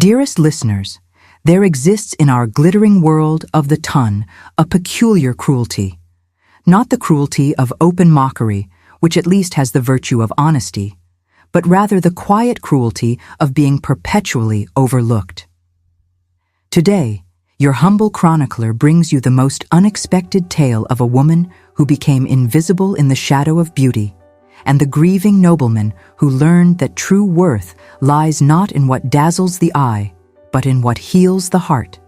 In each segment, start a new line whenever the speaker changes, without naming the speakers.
Dearest listeners, there exists in our glittering world of the ton a peculiar cruelty. Not the cruelty of open mockery, which at least has the virtue of honesty, but rather the quiet cruelty of being perpetually overlooked. Today, your humble chronicler brings you the most unexpected tale of a woman who became invisible in the shadow of beauty, and the grieving nobleman who learned that true worth lies not in what dazzles the eye, but in what heals the heart.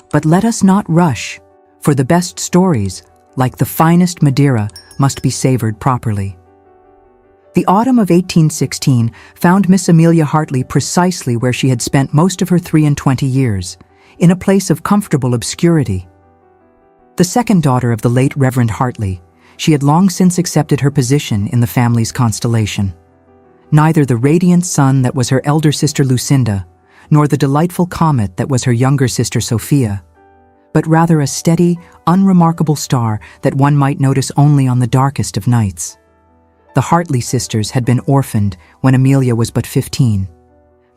But let us not rush, for the best stories, like the finest Madeira, must be savored properly. The autumn of 1816 found Miss Amelia Hartley precisely where she had spent most of her 23 years, in a place of comfortable obscurity. The second daughter of the late Reverend Hartley, she had long since accepted her position in the family's constellation. Neither the radiant sun that was her elder sister Lucinda, nor the delightful comet that was her younger sister Sophia, but rather a steady, unremarkable star that one might notice only on the darkest of nights. The Hartley sisters had been orphaned when Amelia was but 15,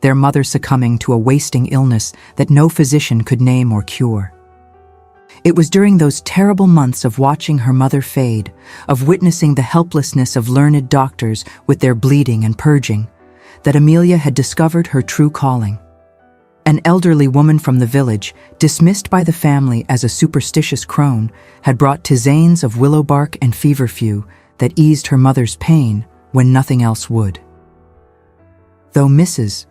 their mother succumbing to a wasting illness that no physician could name or cure. It was during those terrible months of watching her mother fade, of witnessing the helplessness of learned doctors with their bleeding and purging, that Amelia had discovered her true calling. An elderly woman from the village, dismissed by the family as a superstitious crone, had brought tisanes of willow bark and feverfew that eased her mother's pain when nothing else would. Though Mrs.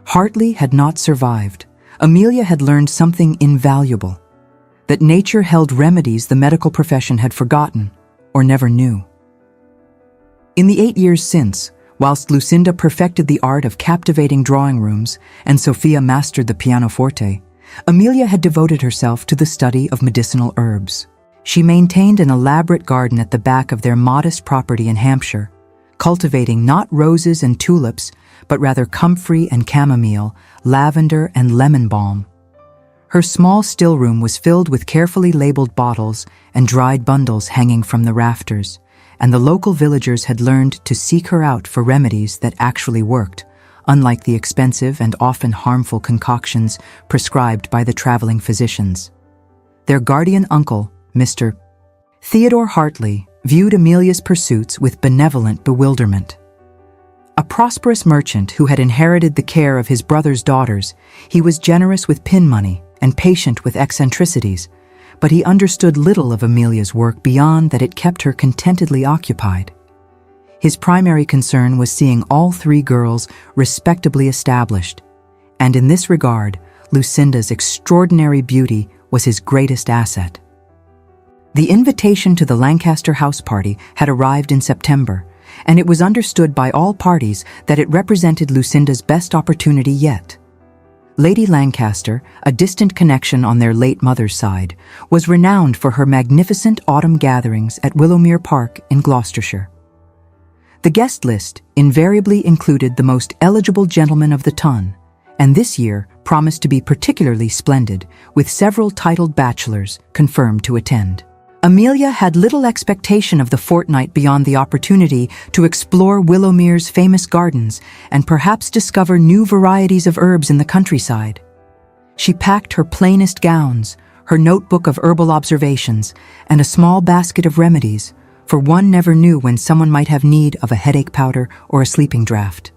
Hartley had not survived, Amelia had learned something invaluable, that nature held remedies the medical profession had forgotten or never knew. In the 8 years since, whilst Lucinda perfected the art of captivating drawing rooms and Sophia mastered the pianoforte, Amelia had devoted herself to the study of medicinal herbs. She maintained an elaborate garden at the back of their modest property in Hampshire, cultivating not roses and tulips, but rather comfrey and chamomile, lavender and lemon balm. Her small still room was filled with carefully labeled bottles and dried bundles hanging from the rafters, and the local villagers had learned to seek her out for remedies that actually worked, unlike the expensive and often harmful concoctions prescribed by the traveling physicians. Their guardian uncle, Mr. Theodore Hartley, viewed Amelia's pursuits with benevolent bewilderment. A prosperous merchant who had inherited the care of his brother's daughters, he was generous with pin money and patient with eccentricities, but he understood little of Amelia's work beyond that it kept her contentedly occupied. His primary concern was seeing all 3 girls respectably established, and in this regard, Lucinda's extraordinary beauty was his greatest asset. The invitation to the Lancaster house party had arrived in September, and it was understood by all parties that it represented Lucinda's best opportunity yet. Lady Lancaster, a distant connection on their late mother's side, was renowned for her magnificent autumn gatherings at Willowmere Park in Gloucestershire. The guest list invariably included the most eligible gentlemen of the ton, and this year promised to be particularly splendid, with several titled bachelors confirmed to attend. Amelia had little expectation of the fortnight beyond the opportunity to explore Willowmere's famous gardens and perhaps discover new varieties of herbs in the countryside. She packed her plainest gowns, her notebook of herbal observations, and a small basket of remedies, for one never knew when someone might have need of a headache powder or a sleeping draught.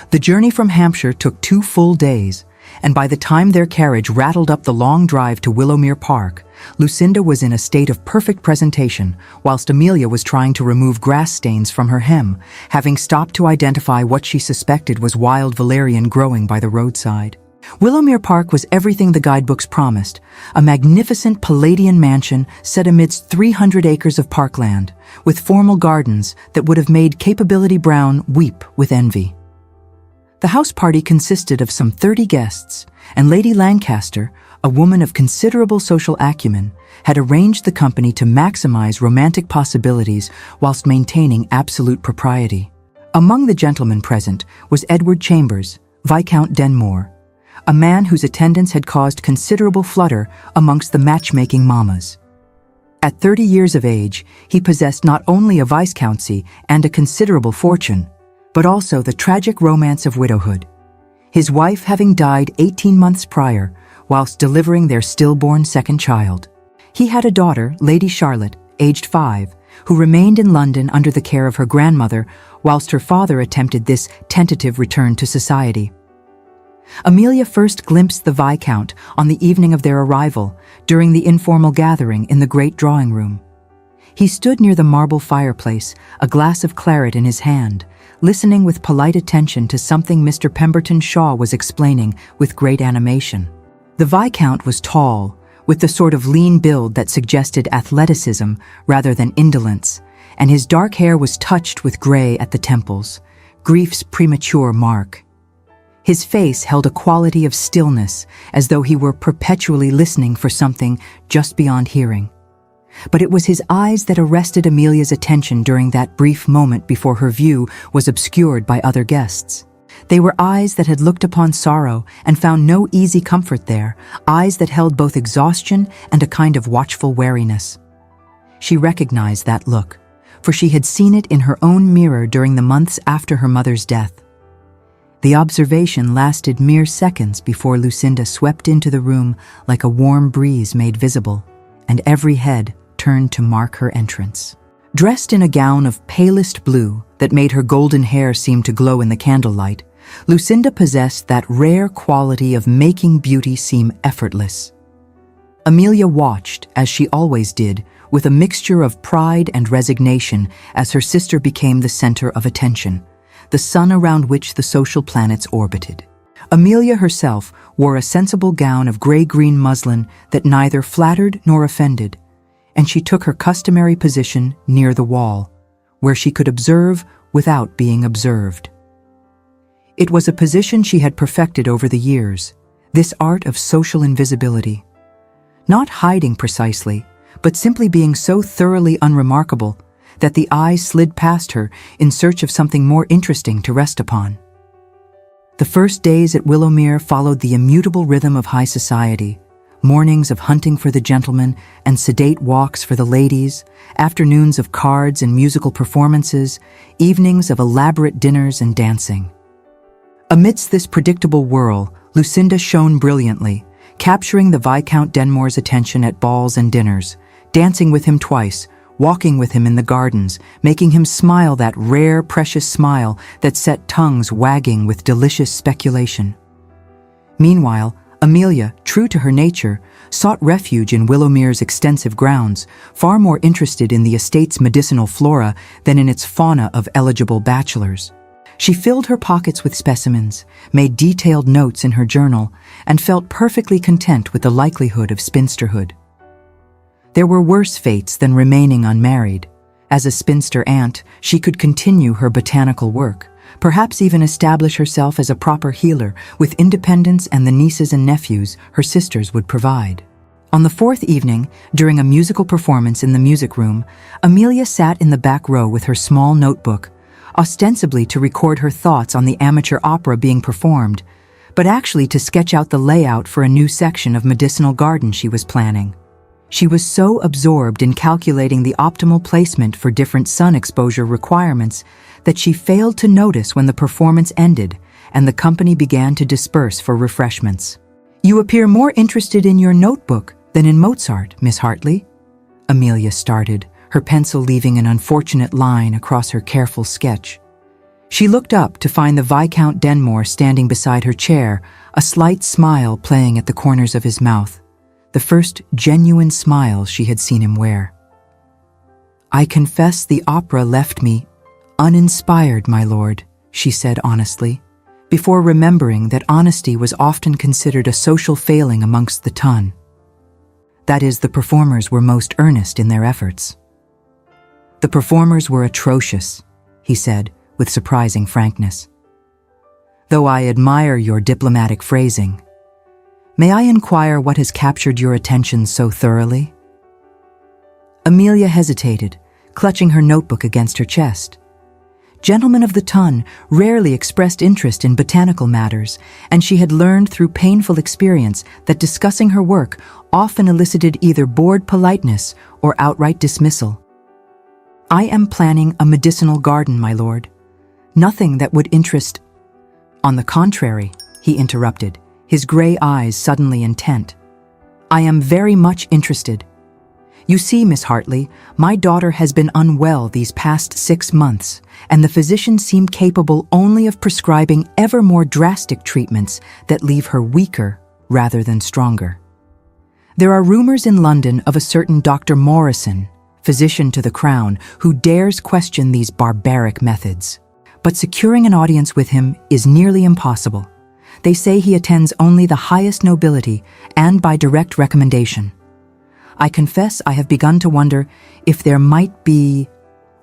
The journey from Hampshire took 2 full days, and by the time their carriage rattled up the long drive to Willowmere Park, Lucinda was in a state of perfect presentation, whilst Amelia was trying to remove grass stains from her hem, having stopped to identify what she suspected was wild valerian growing by the roadside. Willowmere Park was everything the guidebooks promised, a magnificent Palladian mansion set amidst 300 acres of parkland, with formal gardens that would have made Capability Brown weep with envy. The house party consisted of some 30 guests, and Lady Lancaster, a woman of considerable social acumen, had arranged the company to maximize romantic possibilities whilst maintaining absolute propriety. Among the gentlemen present was Edward Chambers, Viscount Denmore, a man whose attendance had caused considerable flutter amongst the matchmaking mammas. At 30 years of age, he possessed not only a viscountcy and a considerable fortune, but also the tragic romance of widowhood. his wife having died 18 months prior whilst delivering their stillborn second child. He had a daughter, Lady Charlotte, aged 5, who remained in London under the care of her grandmother whilst her father attempted this tentative return to society. Amelia first glimpsed the Viscount on the evening of their arrival during the informal gathering in the great drawing room. He stood near the marble fireplace, a glass of claret in his hand, listening with polite attention to something Mr. Pemberton Shaw was explaining with great animation. The Viscount was tall, with the sort of lean build that suggested athleticism rather than indolence, and his dark hair was touched with gray at the temples, grief's premature mark. His face held a quality of stillness, as though he were perpetually listening for something just beyond hearing. But it was his eyes that arrested Amelia's attention during that brief moment before her view was obscured by other guests. They were eyes that had looked upon sorrow and found no easy comfort there, eyes that held both exhaustion and a kind of watchful wariness. She recognized that look, for she had seen it in her own mirror during the months after her mother's death. The observation lasted mere seconds before Lucinda swept into the room like a warm breeze made visible, and every head turned to mark her entrance. Dressed in a gown of palest blue that made her golden hair seem to glow in the candlelight, Lucinda possessed that rare quality of making beauty seem effortless. Amelia watched, as she always did, with a mixture of pride and resignation as her sister became the center of attention, the sun around which the social planets orbited. Amelia herself wore a sensible gown of gray-green muslin that neither flattered nor offended, and she took her customary position near the wall, where she could observe without being observed. It was a position she had perfected over the years, this art of social invisibility. Not hiding precisely, but simply being so thoroughly unremarkable that the eyes slid past her in search of something more interesting to rest upon. The first days at Willowmere followed the immutable rhythm of high society, mornings of hunting for the gentlemen and sedate walks for the ladies, afternoons of cards and musical performances, evenings of elaborate dinners and dancing. Amidst this predictable whirl, Lucinda shone brilliantly, capturing the Viscount Denmore's attention at balls and dinners, dancing with him twice, walking with him in the gardens, making him smile that rare, precious smile that set tongues wagging with delicious speculation. Meanwhile, Amelia, true to her nature, sought refuge in Willowmere's extensive grounds, far more interested in the estate's medicinal flora than in its fauna of eligible bachelors. She filled her pockets with specimens, made detailed notes in her journal, and felt perfectly content with the likelihood of spinsterhood. There were worse fates than remaining unmarried. As a spinster aunt, she could continue her botanical work, perhaps even establish herself as a proper healer with independence and the nieces and nephews her sisters would provide. On the fourth evening, during a musical performance in the music room, Amelia sat in the back row with her small notebook, ostensibly to record her thoughts on the amateur opera being performed, but actually to sketch out the layout for a new section of medicinal garden she was planning. She was so absorbed in calculating the optimal placement for different sun exposure requirements that she failed to notice when the performance ended and the company began to disperse for refreshments. "You appear more interested in your notebook than in Mozart, Miss Hartley." Amelia started, her pencil leaving an unfortunate line across her careful sketch. She looked up to find the Viscount Denmore standing beside her chair, a slight smile playing at the corners of his mouth, the first genuine smile she had seen him wear. "I confess the opera left me uninspired, my lord," she said honestly, before remembering that honesty was often considered a social failing amongst the ton. That is, the performers were most earnest in their efforts. "The performers were atrocious," he said, with surprising frankness. "Though I admire your diplomatic phrasing. May I inquire what has captured your attention so thoroughly?" Amelia hesitated, clutching her notebook against her chest. Gentlemen of the ton rarely expressed interest in botanical matters, and she had learned through painful experience that discussing her work often elicited either bored politeness or outright dismissal. "I am planning a medicinal garden, my lord. Nothing that would interest—" "On the contrary," he interrupted, his gray eyes suddenly intent. "I am very much interested. You see, Miss Hartley, my daughter has been unwell these past 6 months, and the physicians seem capable only of prescribing ever more drastic treatments that leave her weaker rather than stronger. There are rumors in London of a certain Dr. Morrison, physician to the Crown, who dares question these barbaric methods. But securing an audience with him is nearly impossible. They say he attends only the highest nobility and by direct recommendation. I confess I have begun to wonder if there might be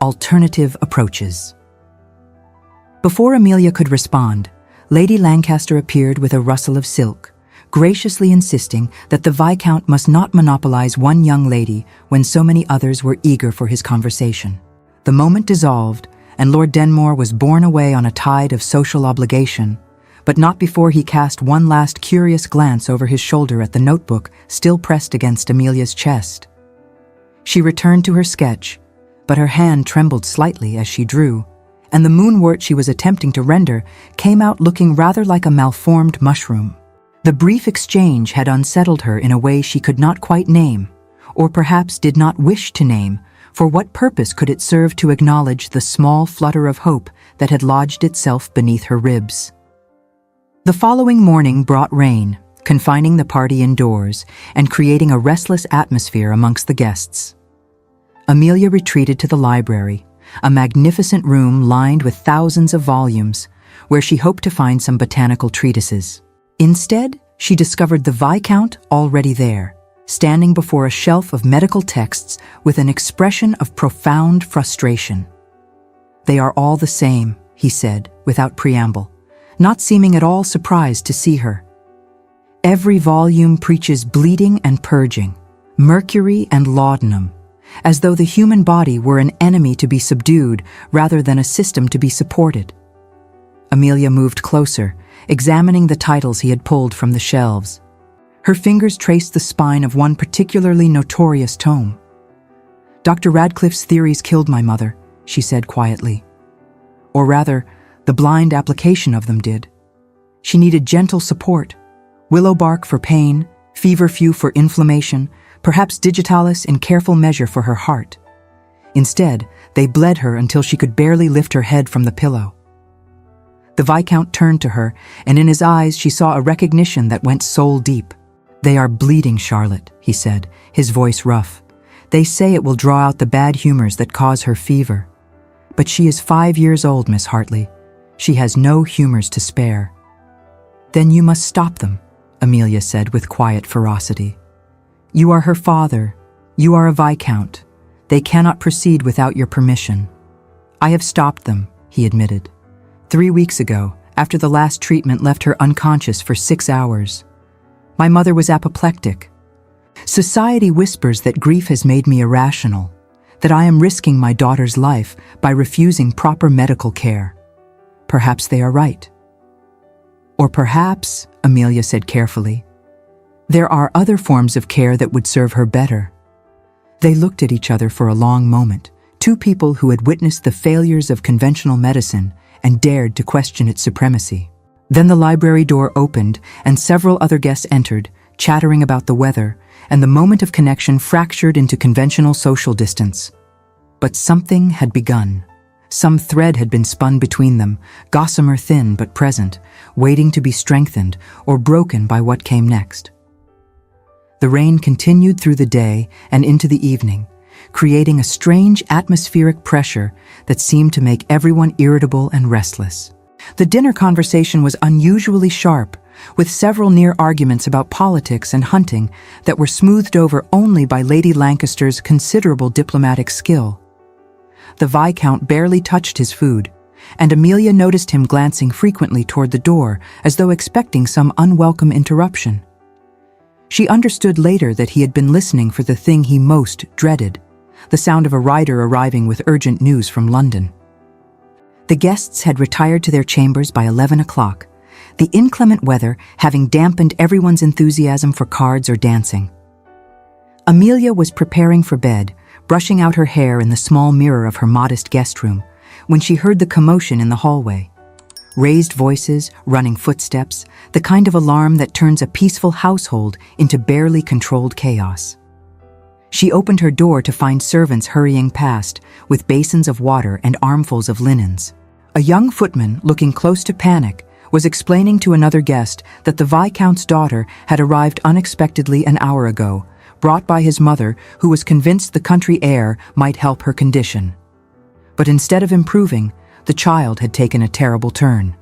alternative approaches." Before Amelia could respond, Lady Lancaster appeared with a rustle of silk, graciously insisting that the Viscount must not monopolize one young lady when so many others were eager for his conversation. The moment dissolved, and Lord Denmore was borne away on a tide of social obligation, but not before he cast one last curious glance over his shoulder at the notebook still pressed against Amelia's chest. She returned to her sketch, but her hand trembled slightly as she drew, and the moonwort she was attempting to render came out looking rather like a malformed mushroom. The brief exchange had unsettled her in a way she could not quite name, or perhaps did not wish to name. For what purpose could it serve to acknowledge the small flutter of hope that had lodged itself beneath her ribs? The following morning brought rain, confining the party indoors and creating a restless atmosphere amongst the guests. Amelia retreated to the library, a magnificent room lined with thousands of volumes, where she hoped to find some botanical treatises. Instead, she discovered the Viscount already there, standing before a shelf of medical texts with an expression of profound frustration. "They are all the same," he said, without preamble, not seeming at all surprised to see her. "Every volume preaches bleeding and purging, mercury and laudanum, as though the human body were an enemy to be subdued rather than a system to be supported." Amelia moved closer, examining the titles he had pulled from the shelves. Her fingers traced the spine of one particularly notorious tome. "Dr. Radcliffe's theories killed my mother," she said quietly. "Or rather, the blind application of them did. She needed gentle support, willow bark for pain, feverfew for inflammation, perhaps digitalis in careful measure for her heart. Instead, they bled her until she could barely lift her head from the pillow." The Viscount turned to her, and in his eyes she saw a recognition that went soul deep. "They are bleeding, Charlotte," he said, his voice rough. "They say it will draw out the bad humors that cause her fever. But she is 5 years old, Miss Hartley. She has no humors to spare." "Then you must stop them," Amelia said with quiet ferocity. "You are her father. You are a Viscount. They cannot proceed without your permission." "I have stopped them," he admitted. 3 weeks ago, after the last treatment left her unconscious for 6 hours. My mother was apoplectic. Society whispers that grief has made me irrational, that I am risking my daughter's life by refusing proper medical care. Perhaps they are right. Or perhaps, Amelia said carefully, there are other forms of care that would serve her better. They looked at each other for a long moment, two people who had witnessed the failures of conventional medicine and dared to question its supremacy. Then the library door opened and several other guests entered, chattering about the weather, and the moment of connection fractured into conventional social distance. But something had begun. Some thread had been spun between them, gossamer thin but present, waiting to be strengthened or broken by what came next. The rain continued through the day and into the evening, creating a strange atmospheric pressure that seemed to make everyone irritable and restless. The dinner conversation was unusually sharp, with several near arguments about politics and hunting that were smoothed over only by Lady Lancaster's considerable diplomatic skill. The Viscount barely touched his food, and Amelia noticed him glancing frequently toward the door as though expecting some unwelcome interruption. She understood later that he had been listening for the thing he most dreaded, the sound of a rider arriving with urgent news from London. The guests had retired to their chambers by 11 o'clock, the inclement weather having dampened everyone's enthusiasm for cards or dancing. Amelia was preparing for bed, brushing out her hair in the small mirror of her modest guest room, when she heard the commotion in the hallway. Raised voices, running footsteps, the kind of alarm that turns a peaceful household into barely controlled chaos. She opened her door to find servants hurrying past, with basins of water and armfuls of linens. A young footman, looking close to panic, was explaining to another guest that the Viscount's daughter had arrived unexpectedly an hour ago, brought by his mother, who was convinced the country air might help her condition. But instead of improving, the child had taken a terrible turn.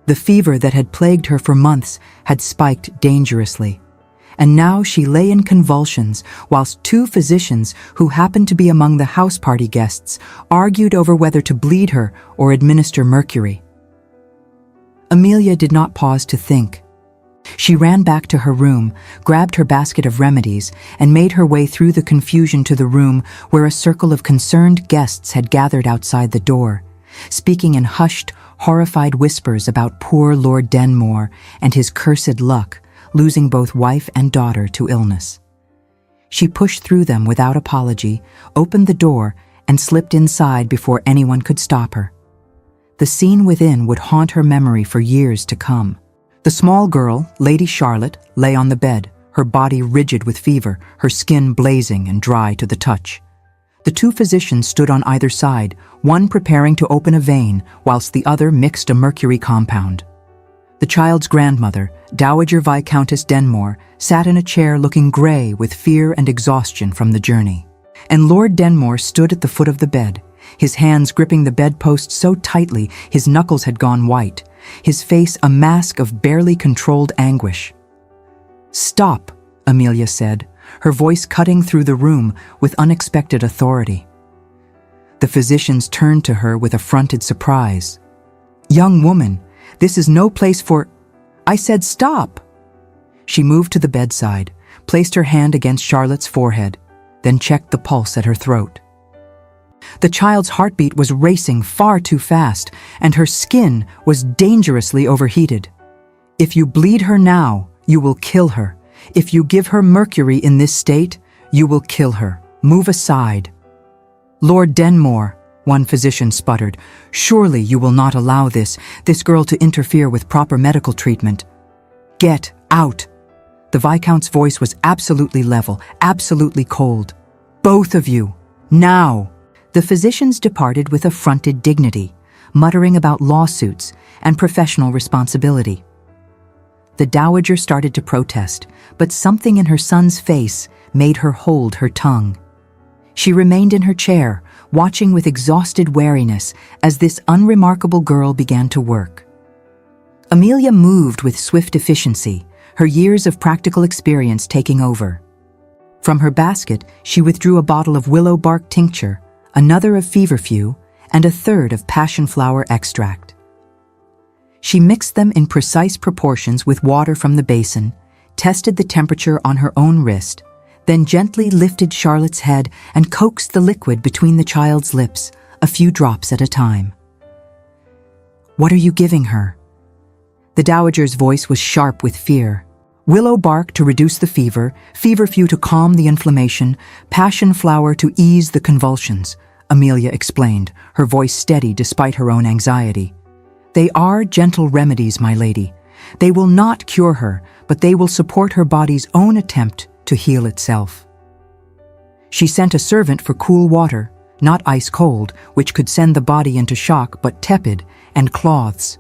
The fever that had plagued her for months had spiked dangerously, and now she lay in convulsions whilst two physicians who happened to be among the house party guests argued over whether to bleed her or administer mercury. Amelia did not pause to think. She ran back to her room, grabbed her basket of remedies, and made her way through the confusion to the room where a circle of concerned guests had gathered outside the door, speaking in hushed, horrified whispers about poor Lord Denmore and his cursed luck, losing both wife and daughter to illness. She pushed through them without apology, opened the door, and slipped inside before anyone could stop her. The scene within would haunt her memory for years to come. The small girl, Lady Charlotte, lay on the bed, her body rigid with fever, her skin blazing and dry to the touch. The two physicians stood on either side, one preparing to open a vein, whilst the other mixed a mercury compound. The child's grandmother, Dowager Viscountess Denmore, sat in a chair looking grey with fear and exhaustion from the journey. And Lord Denmore stood at the foot of the bed, his hands gripping the bedpost so tightly his knuckles had gone white, his face a mask of barely controlled anguish. "Stop," Amelia said, her voice cutting through the room with unexpected authority. The physicians turned to her with affronted surprise. "Young woman, this is no place for—" "I said stop!" She moved to the bedside, placed her hand against Charlotte's forehead, then checked the pulse at her throat. The child's heartbeat was racing far too fast, and her skin was dangerously overheated. "If you bleed her now, you will kill her. If you give her mercury in this state, you will kill her. Move aside." "Lord Denmore," one physician sputtered, "surely you will not allow this girl to interfere with proper medical treatment." "Get out!" The Viscount's voice was absolutely level, absolutely cold. "Both of you, now!" The physicians departed with affronted dignity, muttering about lawsuits and professional responsibility. The dowager started to protest, but something in her son's face made her hold her tongue. She remained in her chair, watching with exhausted wariness as this unremarkable girl began to work. Amelia moved with swift efficiency, her years of practical experience taking over. From her basket, she withdrew a bottle of willow bark tincture, another of feverfew, and a third of passion flower extract. She mixed them in precise proportions with water from the basin, tested the temperature on her own wrist, then gently lifted Charlotte's head and coaxed the liquid between the child's lips, a few drops at a time. "What are you giving her?" The dowager's voice was sharp with fear. "Willow bark to reduce the fever, feverfew to calm the inflammation, passion flower to ease the convulsions," Amelia explained, her voice steady despite her own anxiety. "They are gentle remedies, my lady. They will not cure her, but they will support her body's own attempt to heal itself." She sent a servant for cool water, not ice cold, which could send the body into shock, but tepid, and cloths.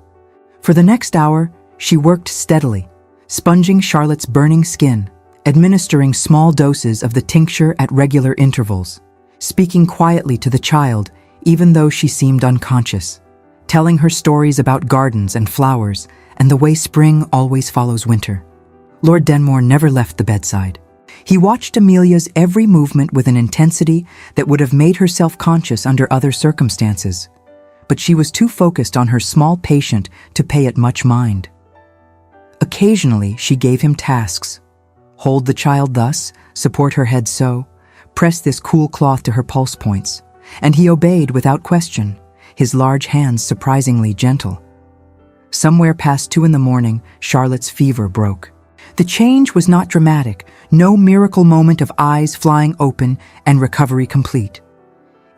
For the next hour, she worked steadily, sponging Charlotte's burning skin, administering small doses of the tincture at regular intervals, speaking quietly to the child even though she seemed unconscious, telling her stories about gardens and flowers and the way spring always follows winter. Lord Denmore never left the bedside. He watched Amelia's every movement with an intensity that would have made her self-conscious under other circumstances, but she was too focused on her small patient to pay it much mind. Occasionally, she gave him tasks. Hold the child thus, support her head so, press this cool cloth to her pulse points, and he obeyed without question, his large hands surprisingly gentle. Somewhere past 2 a.m, Charlotte's fever broke. The change was not dramatic, no miracle moment of eyes flying open and recovery complete.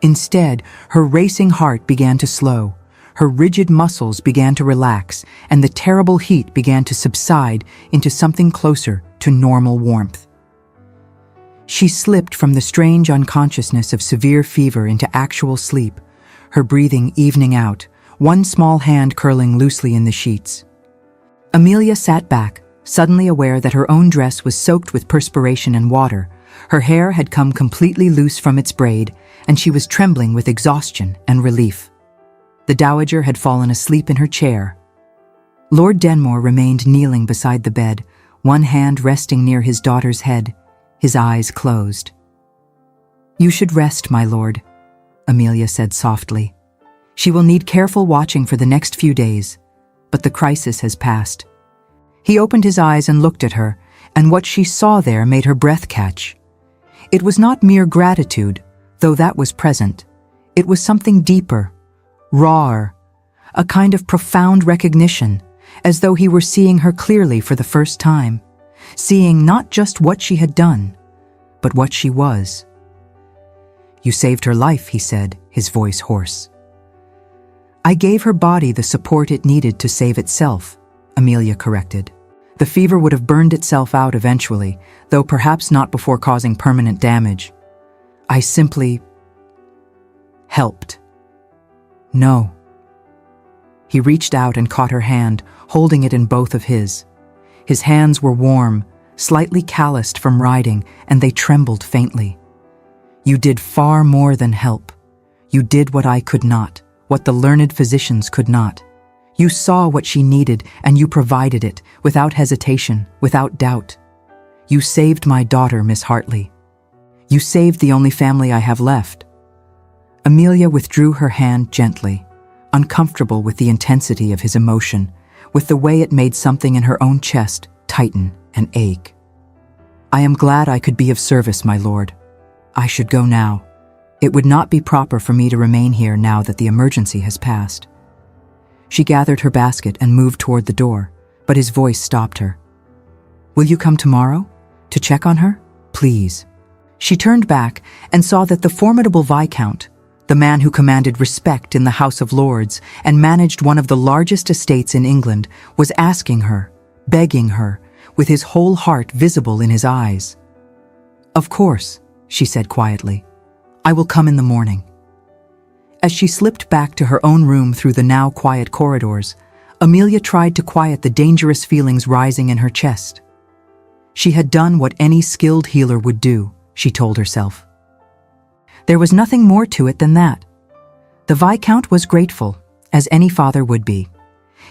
Instead, her racing heart began to slow, her rigid muscles began to relax, and the terrible heat began to subside into something closer to normal warmth. She slipped from the strange unconsciousness of severe fever into actual sleep, her breathing evening out, one small hand curling loosely in the sheets. Amelia sat back, suddenly aware that her own dress was soaked with perspiration and water. Her hair had come completely loose from its braid, and she was trembling with exhaustion and relief. The dowager had fallen asleep in her chair. Lord Denmore remained kneeling beside the bed, one hand resting near his daughter's head, his eyes closed. "You should rest, my lord," Amelia said softly. "She will need careful watching for the next few days, but the crisis has passed." He opened his eyes and looked at her, and what she saw there made her breath catch. It was not mere gratitude, though that was present. It was something deeper, rawer, a kind of profound recognition, as though he were seeing her clearly for the first time, seeing not just what she had done, but what she was. "You saved her life," he said, his voice hoarse. "I gave her body the support it needed to save itself," Amelia corrected. "The fever would have burned itself out eventually, though perhaps not before causing permanent damage. I simply helped." "No." He reached out and caught her hand, holding it in both of his. His hands were warm, slightly calloused from riding, and they trembled faintly. "You did far more than help. You did what I could not, what the learned physicians could not. You saw what she needed, and you provided it, without hesitation, without doubt. You saved my daughter, Miss Hartley. You saved the only family I have left." Amelia withdrew her hand gently, uncomfortable with the intensity of his emotion, with the way it made something in her own chest tighten and ache. "I am glad I could be of service, my lord. I should go now. It would not be proper for me to remain here now that the emergency has passed." She gathered her basket and moved toward the door, but his voice stopped her. "Will you come tomorrow? To check on her? Please." She turned back and saw that the formidable Viscount, the man who commanded respect in the House of Lords and managed one of the largest estates in England, was asking her, begging her, with his whole heart visible in his eyes. "Of course," she said quietly. "I will come in the morning." As she slipped back to her own room through the now quiet corridors, Amelia tried to quiet the dangerous feelings rising in her chest. She had done what any skilled healer would do, she told herself. There was nothing more to it than that. The Viscount was grateful, as any father would be.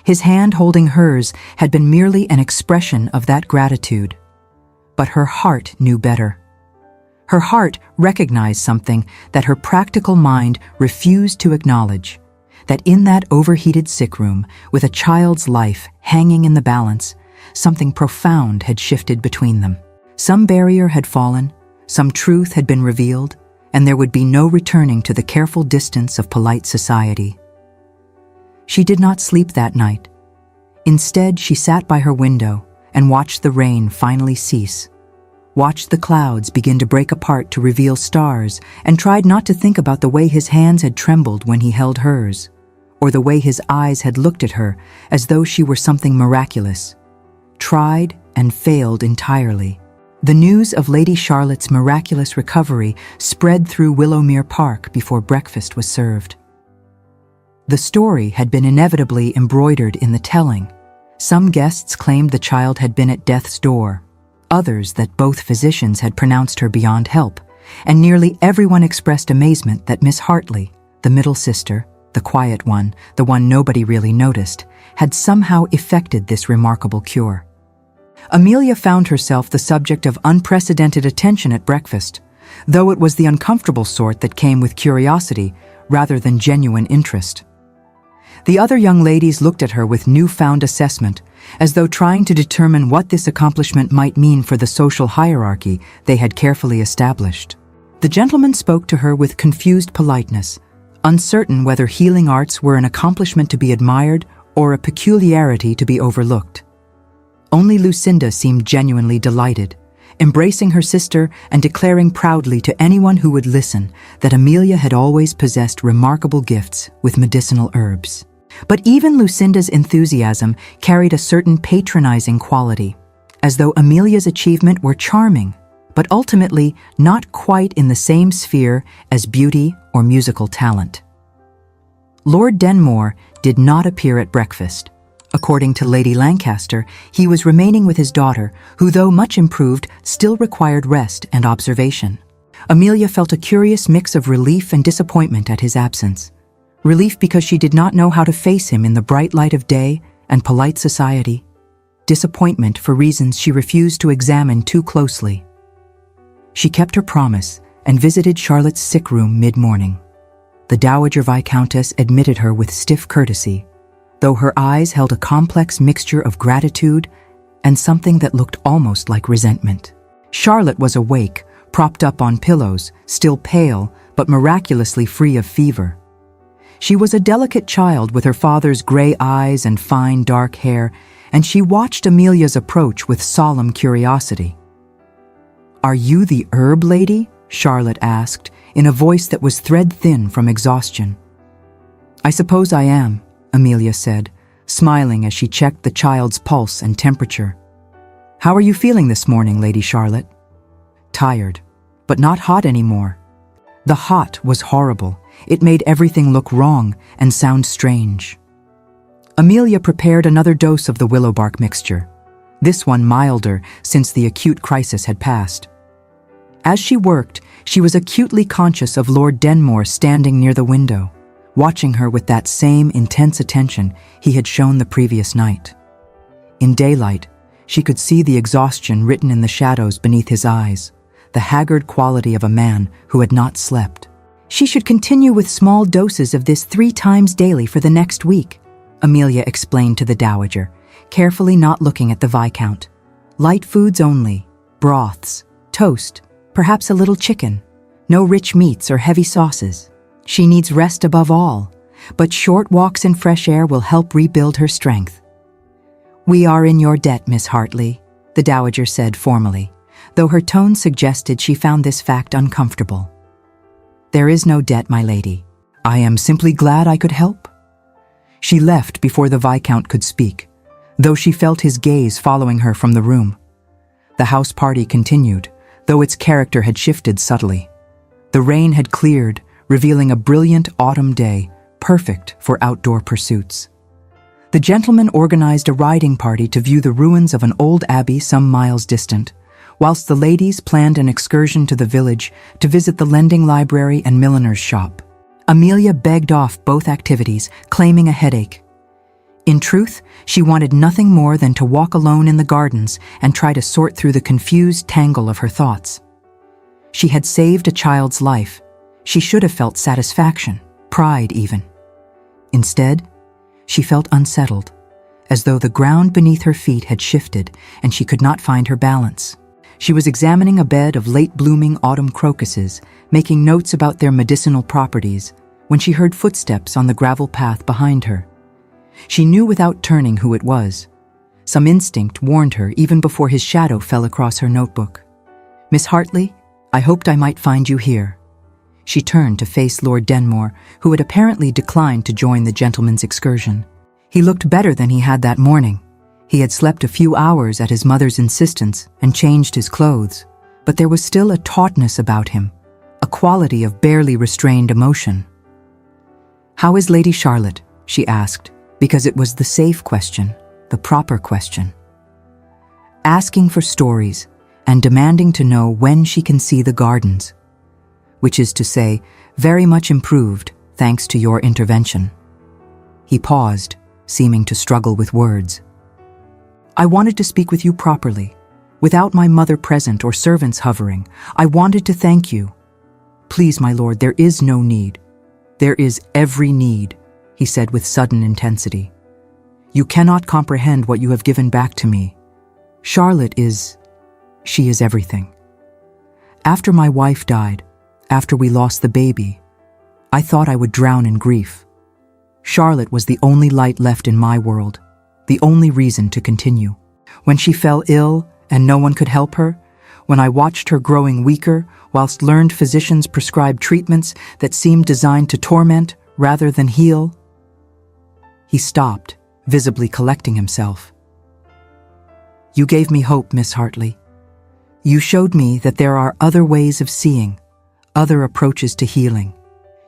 His hand holding hers had been merely an expression of that gratitude. But her heart knew better. Her heart recognized something that her practical mind refused to acknowledge, that in that overheated sick room, with a child's life hanging in the balance, something profound had shifted between them. Some barrier had fallen, some truth had been revealed, and there would be no returning to the careful distance of polite society. She did not sleep that night. Instead, she sat by her window and watched the rain finally cease, watched the clouds begin to break apart to reveal stars, and tried not to think about the way his hands had trembled when he held hers, or the way his eyes had looked at her as though she were something miraculous. Tried and failed entirely. The news of Lady Charlotte's miraculous recovery spread through Willowmere Park before breakfast was served. The story had been inevitably embroidered in the telling. Some guests claimed the child had been at death's door, others that both physicians had pronounced her beyond help, and nearly everyone expressed amazement that Miss Hartley, the middle sister, the quiet one, the one nobody really noticed, had somehow effected this remarkable cure. Amelia found herself the subject of unprecedented attention at breakfast, though it was the uncomfortable sort that came with curiosity rather than genuine interest. The other young ladies looked at her with newfound assessment, as though trying to determine what this accomplishment might mean for the social hierarchy they had carefully established. The gentlemen spoke to her with confused politeness, uncertain whether healing arts were an accomplishment to be admired or a peculiarity to be overlooked. Only Lucinda seemed genuinely delighted, embracing her sister and declaring proudly to anyone who would listen that Amelia had always possessed remarkable gifts with medicinal herbs. But even Lucinda's enthusiasm carried a certain patronizing quality, as though Amelia's achievement were charming, but ultimately not quite in the same sphere as beauty or musical talent. Lord Denmore did not appear at breakfast. According to Lady Lancaster, he was remaining with his daughter, who, though much improved, still required rest and observation. Amelia felt a curious mix of relief and disappointment at his absence. Relief because she did not know how to face him in the bright light of day and polite society. Disappointment for reasons she refused to examine too closely. She kept her promise and visited Charlotte's sick room mid-morning. The Dowager Viscountess admitted her with stiff courtesy, though her eyes held a complex mixture of gratitude and something that looked almost like resentment. Charlotte was awake, propped up on pillows, still pale, but miraculously free of fever. She was a delicate child with her father's gray eyes and fine dark hair, and she watched Amelia's approach with solemn curiosity. "Are you the herb lady?" Charlotte asked, in a voice that was thread-thin from exhaustion. "I suppose I am," Amelia said, smiling as she checked the child's pulse and temperature. "How are you feeling this morning, Lady Charlotte?" "Tired, but not hot anymore." The hot was horrible. It made everything look wrong and sound strange. Amelia prepared another dose of the willow bark mixture, this one milder since the acute crisis had passed. As she worked, she was acutely conscious of Lord Denmore standing near the window, watching her with that same intense attention he had shown the previous night. In daylight, she could see the exhaustion written in the shadows beneath his eyes, the haggard quality of a man who had not slept. "She should continue with small doses of this 3 times daily for the next week," Amelia explained to the Dowager, carefully not looking at the Viscount. "Light foods only, broths, toast, perhaps a little chicken. No rich meats or heavy sauces. She needs rest above all, but short walks in fresh air will help rebuild her strength." "We are in your debt, Miss Hartley," the Dowager said formally, though her tone suggested she found this fact uncomfortable. "There is no debt, my lady. I am simply glad I could help." She left before the Viscount could speak, though she felt his gaze following her from the room. The house party continued, though its character had shifted subtly. The rain had cleared, revealing a brilliant autumn day, perfect for outdoor pursuits. The gentlemen organized a riding party to view the ruins of an old abbey some miles distant, whilst the ladies planned an excursion to the village to visit the lending library and milliner's shop. Amelia begged off both activities, claiming a headache. In truth, she wanted nothing more than to walk alone in the gardens and try to sort through the confused tangle of her thoughts. She had saved a child's life. She should have felt satisfaction, pride even. Instead, she felt unsettled, as though the ground beneath her feet had shifted and she could not find her balance. She was examining a bed of late-blooming autumn crocuses, making notes about their medicinal properties, when she heard footsteps on the gravel path behind her. She knew without turning who it was. Some instinct warned her even before his shadow fell across her notebook. "Miss Hartley, I hoped I might find you here." She turned to face Lord Denmore, who had apparently declined to join the gentleman's excursion. He looked better than he had that morning. He had slept a few hours at his mother's insistence and changed his clothes, but there was still a tautness about him, a quality of barely restrained emotion. "How is Lady Charlotte?" she asked, because it was the safe question, the proper question. Asking for stories and demanding to know when she can see the gardens, which is to say, very much improved thanks to your intervention. He paused, seeming to struggle with words. "I wanted to speak with you properly, without my mother present or servants hovering. I wanted to thank you. Please, my lord, there is no need. There is every need," he said with sudden intensity. "You cannot comprehend what you have given back to me. Charlotte she is everything. After my wife died, after we lost the baby, I thought I would drown in grief. Charlotte was the only light left in my world, the only reason to continue. When she fell ill and no one could help her, when I watched her growing weaker whilst learned physicians prescribed treatments that seemed designed to torment rather than heal." He stopped, visibly collecting himself. "You gave me hope, Miss Hartley. You showed me that there are other ways of seeing, other approaches to healing.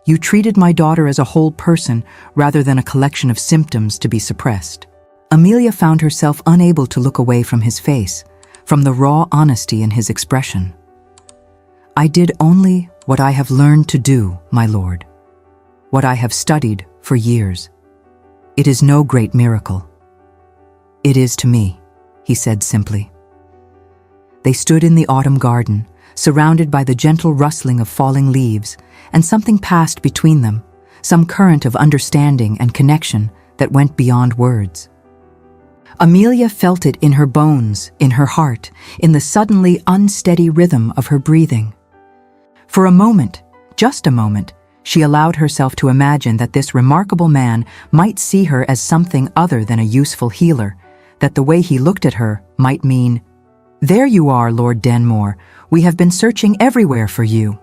You treated my daughter as a whole person rather than a collection of symptoms to be suppressed." Amelia found herself unable to look away from his face, from the raw honesty in his expression. "I did only what I have learned to do, my lord, what I have studied for years. It is no great miracle." "It is to me," he said simply. They stood in the autumn garden, surrounded by the gentle rustling of falling leaves, and something passed between them, some current of understanding and connection that went beyond words. Amelia felt it in her bones, in her heart, in the suddenly unsteady rhythm of her breathing. For a moment, just a moment, she allowed herself to imagine that this remarkable man might see her as something other than a useful healer, that the way he looked at her might mean, "There you are, Lord Denmore. We have been searching everywhere for you."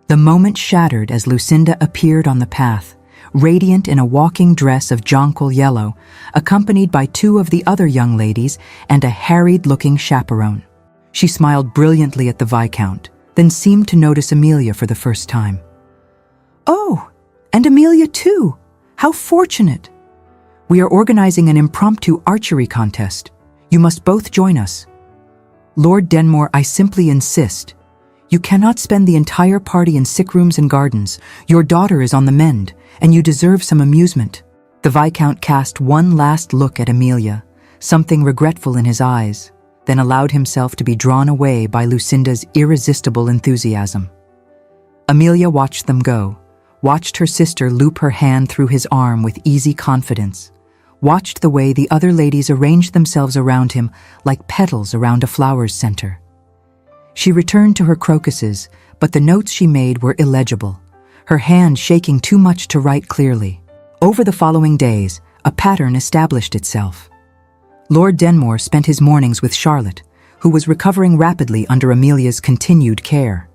The moment shattered as Lucinda appeared on the path, radiant in a walking dress of jonquil yellow, accompanied by two of the other young ladies and a harried-looking chaperone. She smiled brilliantly at the Viscount, then seemed to notice Amelia for the first time. "Oh, and Amelia too! How fortunate! We are organizing an impromptu archery contest. You must both join us." "Lord Denmore, I simply insist. You cannot spend the entire party in sick rooms and gardens. Your daughter is on the mend, and you deserve some amusement." The Viscount cast one last look at Amelia, something regretful in his eyes, then allowed himself to be drawn away by Lucinda's irresistible enthusiasm. Amelia watched them go, watched her sister loop her hand through his arm with easy confidence, watched the way the other ladies arranged themselves around him like petals around a flower's center. She returned to her crocuses, but the notes she made were illegible, her hand shaking too much to write clearly. Over the following days, a pattern established itself. Lord Denmore spent his mornings with Charlotte, who was recovering rapidly under Amelia's continued care.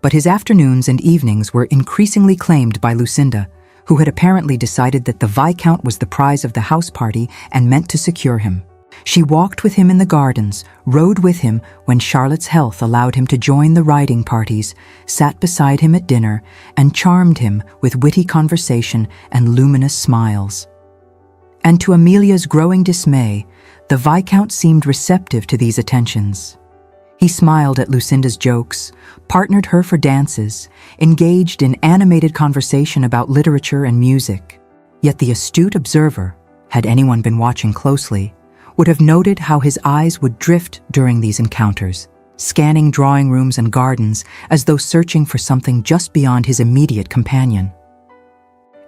But his afternoons and evenings were increasingly claimed by Lucinda, who had apparently decided that the Viscount was the prize of the house party and meant to secure him. She walked with him in the gardens, rode with him when Charlotte's health allowed him to join the riding parties, sat beside him at dinner, and charmed him with witty conversation and luminous smiles. And to Amelia's growing dismay, the Viscount seemed receptive to these attentions. He smiled at Lucinda's jokes, partnered her for dances, engaged in animated conversation about literature and music. Yet the astute observer, had anyone been watching closely, would have noted how his eyes would drift during these encounters, scanning drawing rooms and gardens as though searching for something just beyond his immediate companion.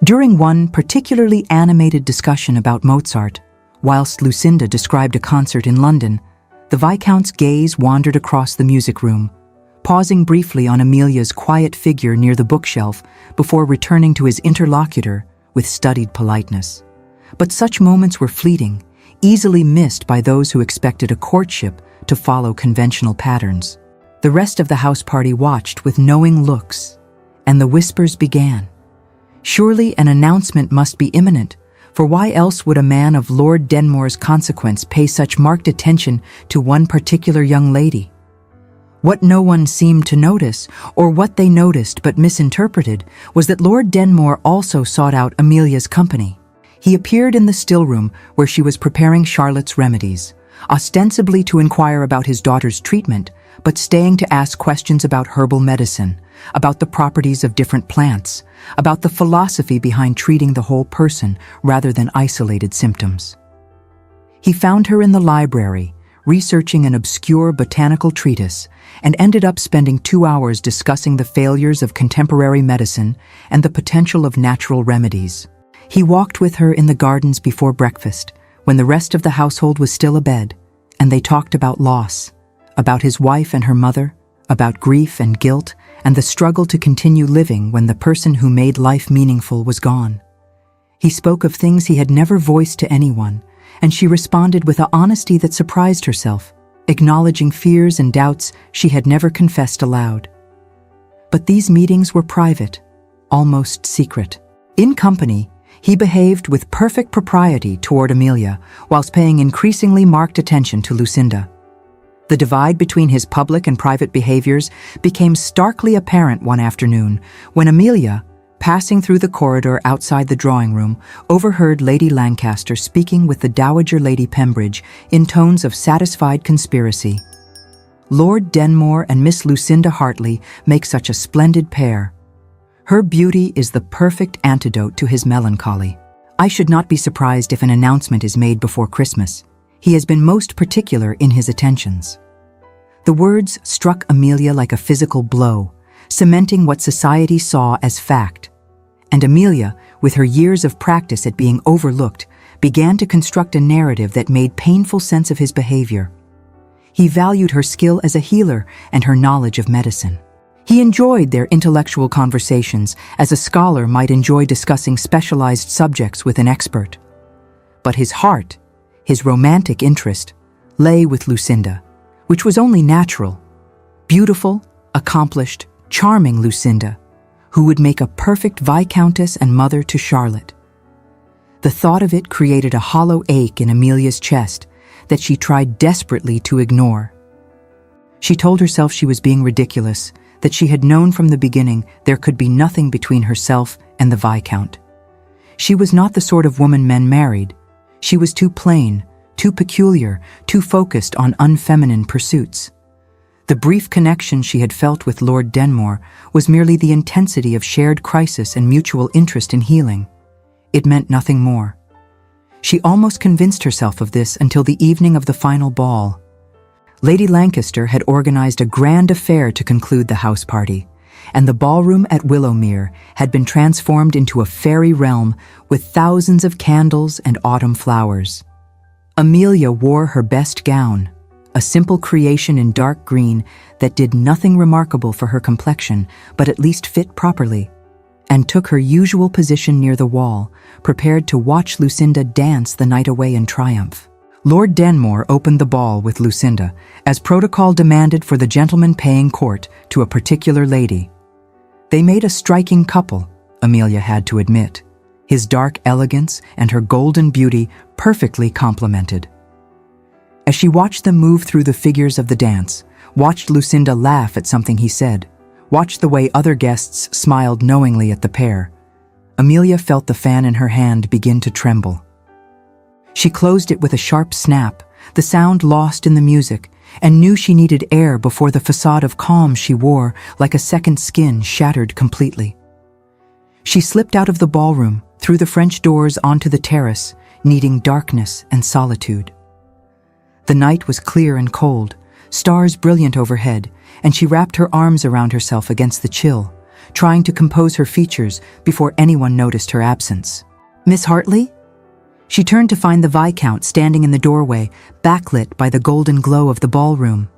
During one particularly animated discussion about Mozart, whilst Lucinda described a concert in London, the Viscount's gaze wandered across the music room, pausing briefly on Amelia's quiet figure near the bookshelf before returning to his interlocutor with studied politeness. But such moments were fleeting, easily missed by those who expected a courtship to follow conventional patterns. The rest of the house party watched with knowing looks, and the whispers began. Surely an announcement must be imminent, for why else would a man of Lord Denmore's consequence pay such marked attention to one particular young lady? What no one seemed to notice, or what they noticed but misinterpreted, was that Lord Denmore also sought out Amelia's company. He appeared in the still-room where she was preparing Charlotte's remedies, ostensibly to inquire about his daughter's treatment, but staying to ask questions about herbal medicine, about the properties of different plants, about the philosophy behind treating the whole person rather than isolated symptoms. He found her in the library, researching an obscure botanical treatise, and ended up spending 2 hours discussing the failures of contemporary medicine and the potential of natural remedies. He walked with her in the gardens before breakfast, when the rest of the household was still abed, and they talked about loss, about his wife and her mother, about grief and guilt, and the struggle to continue living when the person who made life meaningful was gone. He spoke of things he had never voiced to anyone, and she responded with an honesty that surprised herself, acknowledging fears and doubts she had never confessed aloud. But these meetings were private, almost secret. In company, He behaved with perfect propriety toward Amelia, whilst paying increasingly marked attention to Lucinda. The divide between his public and private behaviors became starkly apparent one afternoon when Amelia, passing through the corridor outside the drawing room, overheard Lady Lancaster speaking with the Dowager Lady Pembridge in tones of satisfied conspiracy. Lord Denmore and Miss Lucinda Hartley make such a splendid pair. Her beauty is the perfect antidote to his melancholy. I should not be surprised if an announcement is made before Christmas. He has been most particular in his attentions. The words struck Amelia like a physical blow, cementing what society saw as fact. And Amelia, with her years of practice at being overlooked, began to construct a narrative that made painful sense of his behavior. He valued her skill as a healer and her knowledge of medicine. He enjoyed their intellectual conversations as a scholar might enjoy discussing specialized subjects with an expert. But his heart, his romantic interest, lay with Lucinda, which was only natural. Beautiful, accomplished, charming Lucinda, who would make a perfect Viscountess and mother to Charlotte. The thought of it created a hollow ache in Amelia's chest that she tried desperately to ignore. She told herself she was being ridiculous, that she had known from the beginning there could be nothing between herself and the Viscount. She was not the sort of woman men married. She was too plain, too peculiar, too focused on unfeminine pursuits. The brief connection she had felt with Lord Denmore was merely the intensity of shared crisis and mutual interest in healing. It meant nothing more. She almost convinced herself of this until the evening of the final ball. Lady Lancaster had organized a grand affair to conclude the house party, and the ballroom at Willowmere had been transformed into a fairy realm with thousands of candles and autumn flowers. Amelia wore her best gown, a simple creation in dark green that did nothing remarkable for her complexion, but at least fit properly, and took her usual position near the wall, prepared to watch Lucinda dance the night away in triumph. Lord Denmore opened the ball with Lucinda, as protocol demanded for the gentleman paying court to a particular lady. They made a striking couple, Amelia had to admit. His dark elegance and her golden beauty perfectly complemented. As she watched them move through the figures of the dance, watched Lucinda laugh at something he said, watched the way other guests smiled knowingly at the pair, Amelia felt the fan in her hand begin to tremble. She closed it with a sharp snap, the sound lost in the music, and knew she needed air before the facade of calm she wore, like a second skin, shattered completely. She slipped out of the ballroom, through the French doors onto the terrace, needing darkness and solitude. The night was clear and cold, stars brilliant overhead, and she wrapped her arms around herself against the chill, trying to compose her features before anyone noticed her absence. "Miss Hartley?" She turned to find the Viscount standing in the doorway, backlit by the golden glow of the ballroom.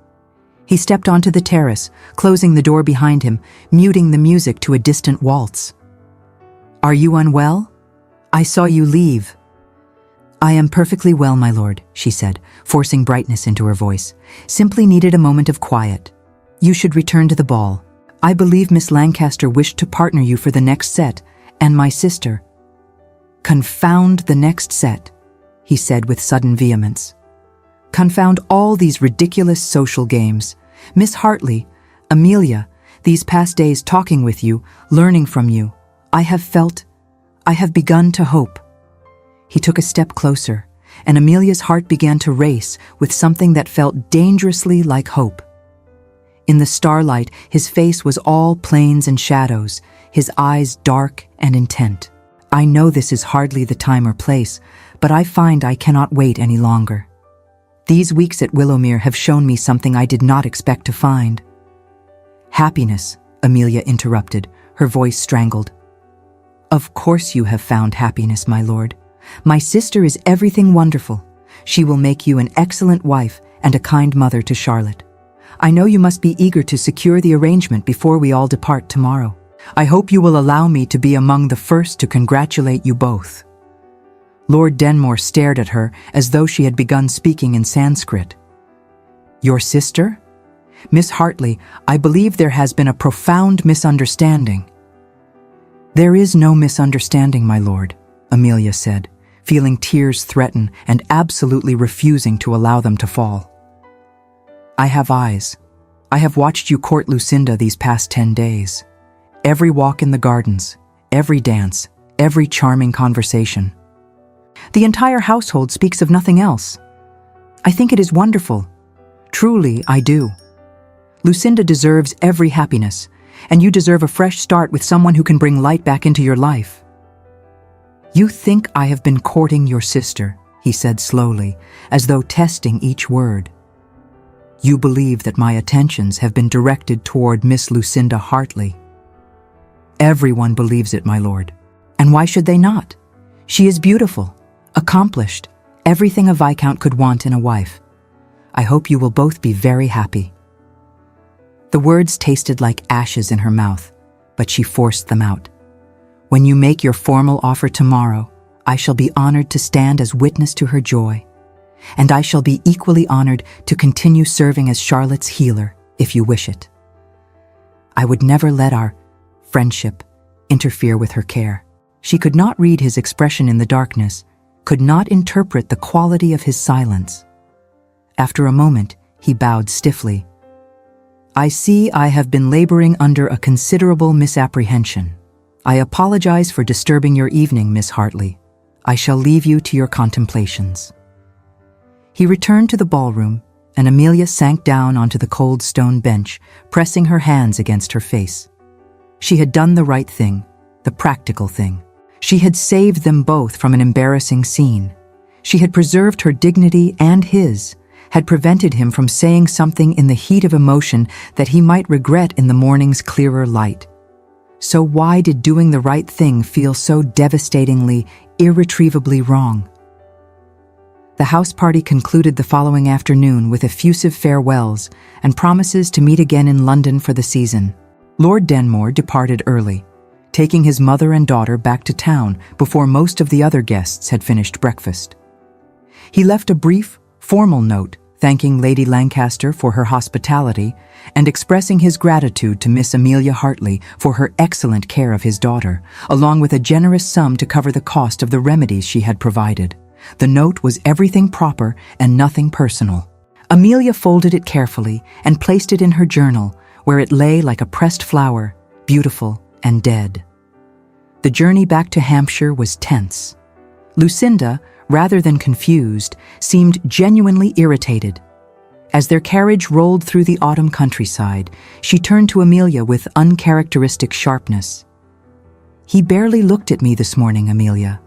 He stepped onto the terrace, closing the door behind him, muting the music to a distant waltz. "Are you unwell? I saw you leave." "I am perfectly well, my lord," she said, forcing brightness into her voice. "Simply needed a moment of quiet. You should return to the ball. I believe Miss Lancaster wished to partner you for the next set, and my sister." "Confound the next set," he said with sudden vehemence. "Confound all these ridiculous social games. Miss Hartley, Amelia, these past days talking with you, learning from you, I have begun to hope." He took a step closer, and Amelia's heart began to race with something that felt dangerously like hope. In the starlight, his face was all plains and shadows, his eyes dark and intent. "I know this is hardly the time or place, but I find I cannot wait any longer. These weeks at Willowmere have shown me something I did not expect to find." "Happiness," Amelia interrupted, her voice strangled. "Of course you have found happiness, my lord. My sister is everything wonderful. She will make you an excellent wife and a kind mother to Charlotte. I know you must be eager to secure the arrangement before we all depart tomorrow. I hope you will allow me to be among the first to congratulate you both." Lord Denmore stared at her as though she had begun speaking in Sanskrit. "Your sister? Miss Hartley, I believe there has been a profound misunderstanding." "There is no misunderstanding, my lord," Amelia said, feeling tears threaten and absolutely refusing to allow them to fall. I have eyes. I have watched you court Lucinda these past 10 days. Every walk in the gardens, every dance, every charming conversation. The entire household speaks of nothing else. I think it is wonderful. Truly, I do. Lucinda deserves every happiness, and you deserve a fresh start with someone who can bring light back into your life. You think I have been courting your sister, he said slowly, as though testing each word. You believe that my attentions have been directed toward Miss Lucinda Hartley. Everyone believes it, my lord. And why should they not? She is beautiful, accomplished, everything a viscount could want in a wife. I hope you will both be very happy. The words tasted like ashes in her mouth, but she forced them out. When you make your formal offer tomorrow, I shall be honored to stand as witness to her joy. And I shall be equally honored to continue serving as Charlotte's healer, if you wish it. I would never let our friendship interfere with her care. She could not read his expression in the darkness, could not interpret the quality of his silence. After a moment, he bowed stiffly. I see I have been laboring under a considerable misapprehension. I apologize for disturbing your evening, Miss Hartley. I shall leave you to your contemplations. He returned to the ballroom, and Amelia sank down onto the cold stone bench, pressing her hands against her face. She had done the right thing, the practical thing. She had saved them both from an embarrassing scene. She had preserved her dignity and his, had prevented him from saying something in the heat of emotion that he might regret in the morning's clearer light. So why did doing the right thing feel so devastatingly, irretrievably wrong? The house party concluded the following afternoon with effusive farewells and promises to meet again in London for the season. Lord Denmore departed early, taking his mother and daughter back to town before most of the other guests had finished breakfast. He left a brief, formal note thanking Lady Lancaster for her hospitality and expressing his gratitude to Miss Amelia Hartley for her excellent care of his daughter, along with a generous sum to cover the cost of the remedies she had provided. The note was everything proper and nothing personal. Amelia folded it carefully and placed it in her journal, where it lay like a pressed flower, beautiful and dead. The journey back to Hampshire was tense. Lucinda, rather than confused, seemed genuinely irritated. As their carriage rolled through the autumn countryside, she turned to Amelia with uncharacteristic sharpness. He barely looked at me this morning, Amelia,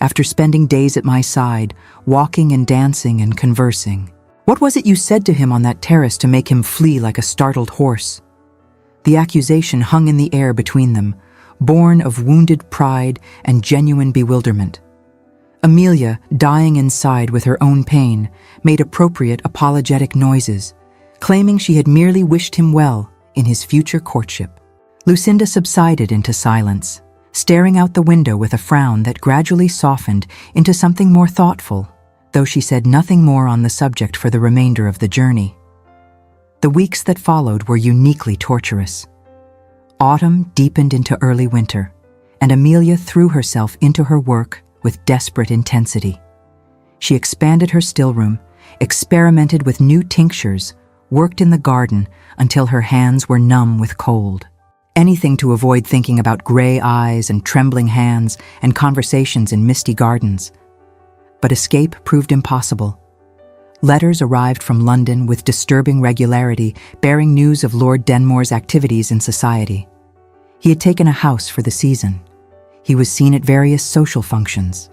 after spending days at my side, walking and dancing and conversing. What was it you said to him on that terrace to make him flee like a startled horse? The accusation hung in the air between them, born of wounded pride and genuine bewilderment. Amelia, dying inside with her own pain, made appropriate apologetic noises, claiming she had merely wished him well in his future courtship. Lucinda subsided into silence, staring out the window with a frown that gradually softened into something more thoughtful, though she said nothing more on the subject for the remainder of the journey. The weeks that followed were uniquely torturous. Autumn deepened into early winter, and Amelia threw herself into her work with desperate intensity. She expanded her stillroom, experimented with new tinctures, worked in the garden until her hands were numb with cold. Anything to avoid thinking about gray eyes and trembling hands and conversations in misty gardens. But escape proved impossible. Letters arrived from London with disturbing regularity, bearing news of Lord Denmore's activities in society. He had taken a house for the season. He was seen at various social functions.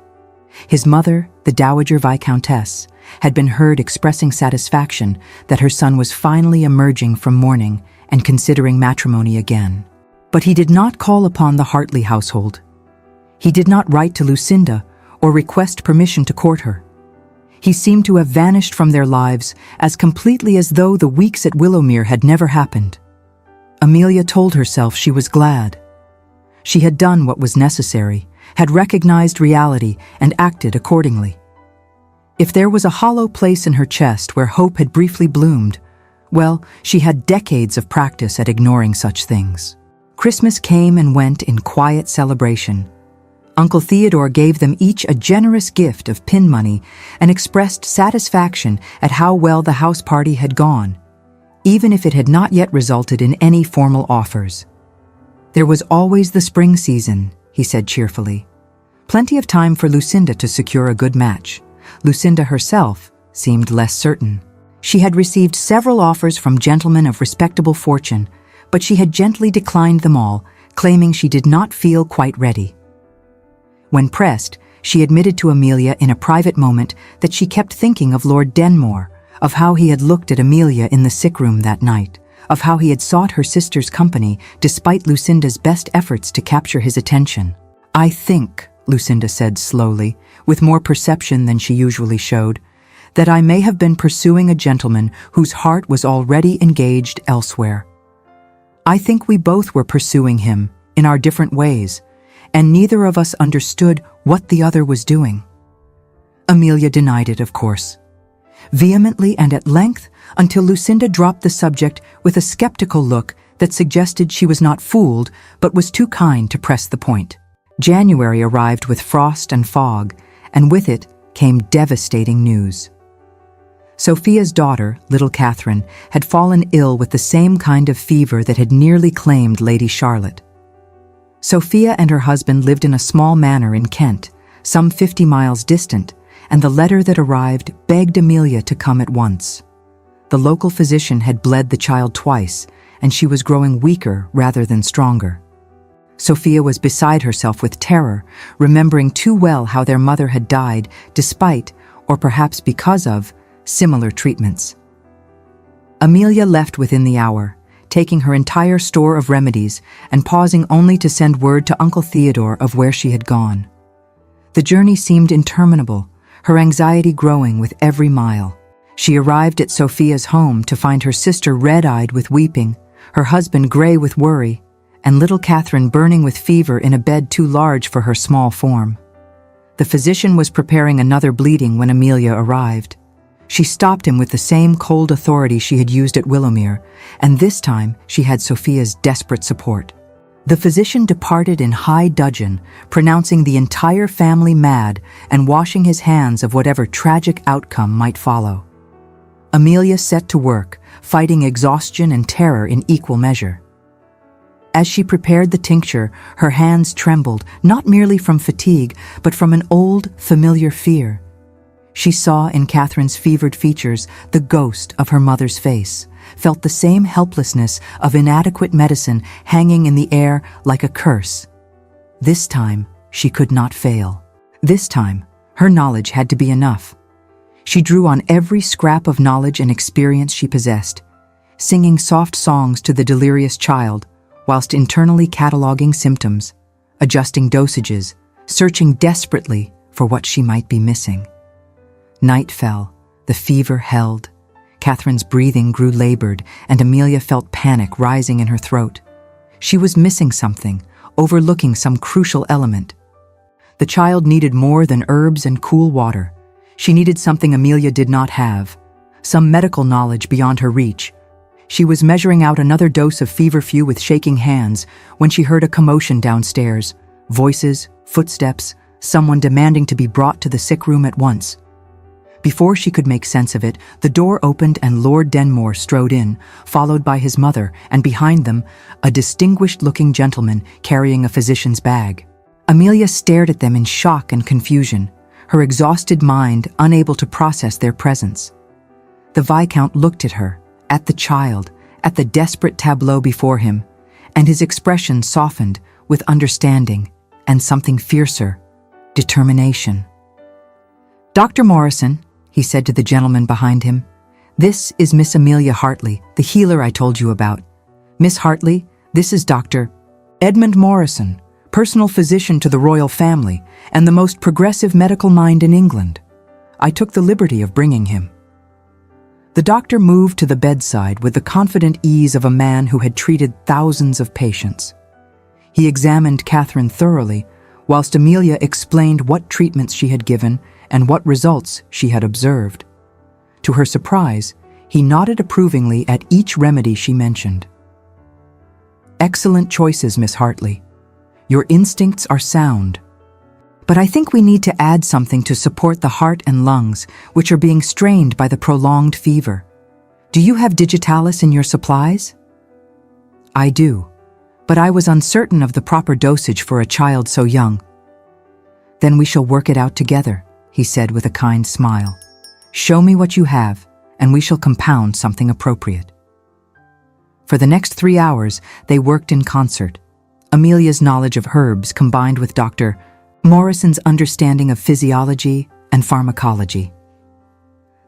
His mother, the Dowager Viscountess, had been heard expressing satisfaction that her son was finally emerging from mourning and considering matrimony again. But he did not call upon the Hartley household. He did not write to Lucinda or request permission to court her. He seemed to have vanished from their lives as completely as though the weeks at Willowmere had never happened. Amelia told herself she was glad. She had done what was necessary, had recognized reality, and acted accordingly. If there was a hollow place in her chest where hope had briefly bloomed, well, she had decades of practice at ignoring such things. Christmas came and went in quiet celebration. Uncle Theodore gave them each a generous gift of pin money and expressed satisfaction at how well the house party had gone, even if it had not yet resulted in any formal offers. "There was always the spring season," he said cheerfully. Plenty of time for Lucinda to secure a good match. Lucinda herself seemed less certain. She had received several offers from gentlemen of respectable fortune, but she had gently declined them all, claiming she did not feel quite ready. When pressed, she admitted to Amelia in a private moment that she kept thinking of Lord Denmore, of how he had looked at Amelia in the sick room that night, of how he had sought her sister's company despite Lucinda's best efforts to capture his attention. "I think," Lucinda said slowly, with more perception than she usually showed, "that I may have been pursuing a gentleman whose heart was already engaged elsewhere. I think we both were pursuing him, in our different ways, and neither of us understood what the other was doing." Amelia denied it, of course, vehemently and at length, until Lucinda dropped the subject with a skeptical look that suggested she was not fooled but was too kind to press the point. January arrived with frost and fog, and with it came devastating news. Sophia's daughter, little Catherine, had fallen ill with the same kind of fever that had nearly claimed Lady Charlotte. Sophia and her husband lived in a small manor in Kent, some 50 miles distant, and the letter that arrived begged Amelia to come at once. The local physician had bled the child twice, and she was growing weaker rather than stronger. Sophia was beside herself with terror, remembering too well how their mother had died despite, or perhaps because of, similar treatments. Amelia left within the hour, taking her entire store of remedies and pausing only to send word to Uncle Theodore of where she had gone. The journey seemed interminable, her anxiety growing with every mile. She arrived at Sophia's home to find her sister red-eyed with weeping, her husband gray with worry, and little Catherine burning with fever in a bed too large for her small form. The physician was preparing another bleeding when Amelia arrived. She stopped him with the same cold authority she had used at Willowmere, and this time she had Sophia's desperate support. The physician departed in high dudgeon, pronouncing the entire family mad and washing his hands of whatever tragic outcome might follow. Amelia set to work, fighting exhaustion and terror in equal measure. As she prepared the tincture, her hands trembled, not merely from fatigue, but from an old, familiar fear. She saw in Catherine's fevered features the ghost of her mother's face, felt the same helplessness of inadequate medicine hanging in the air like a curse. This time, she could not fail. This time, her knowledge had to be enough. She drew on every scrap of knowledge and experience she possessed, singing soft songs to the delirious child, whilst internally cataloging symptoms, adjusting dosages, searching desperately for what she might be missing. Night fell, the fever held. Catherine's breathing grew labored, and Amelia felt panic rising in her throat. She was missing something, overlooking some crucial element. The child needed more than herbs and cool water. She needed something Amelia did not have, some medical knowledge beyond her reach. She was measuring out another dose of feverfew with shaking hands when she heard a commotion downstairs. Voices, footsteps, someone demanding to be brought to the sick room at once. Before she could make sense of it, the door opened and Lord Denmore strode in, followed by his mother, and behind them, a distinguished-looking gentleman carrying a physician's bag. Amelia stared at them in shock and confusion, her exhausted mind unable to process their presence. The Viscount looked at her, at the child, at the desperate tableau before him, and his expression softened with understanding and something fiercer, determination. "Dr. Morrison," he said to the gentleman behind him, "this is Miss Amelia Hartley, the healer I told you about. Miss Hartley, this is Dr. Edmund Morrison, personal physician to the royal family and the most progressive medical mind in England. I took the liberty of bringing him." The doctor moved to the bedside with the confident ease of a man who had treated thousands of patients. He examined Catherine thoroughly, whilst Amelia explained what treatments she had given and what results she had observed. To her surprise, he nodded approvingly at each remedy she mentioned. "Excellent choices, Miss Hartley. Your instincts are sound. But I think we need to add something to support the heart and lungs, which are being strained by the prolonged fever. Do you have digitalis in your supplies? I do, but I was uncertain of the proper dosage for a child so young. Then we shall work it out together, he said with a kind smile. Show me what you have, and we shall compound something appropriate. For the next 3 hours, they worked in concert. Amelia's knowledge of herbs combined with Dr. Morrison's understanding of physiology and pharmacology.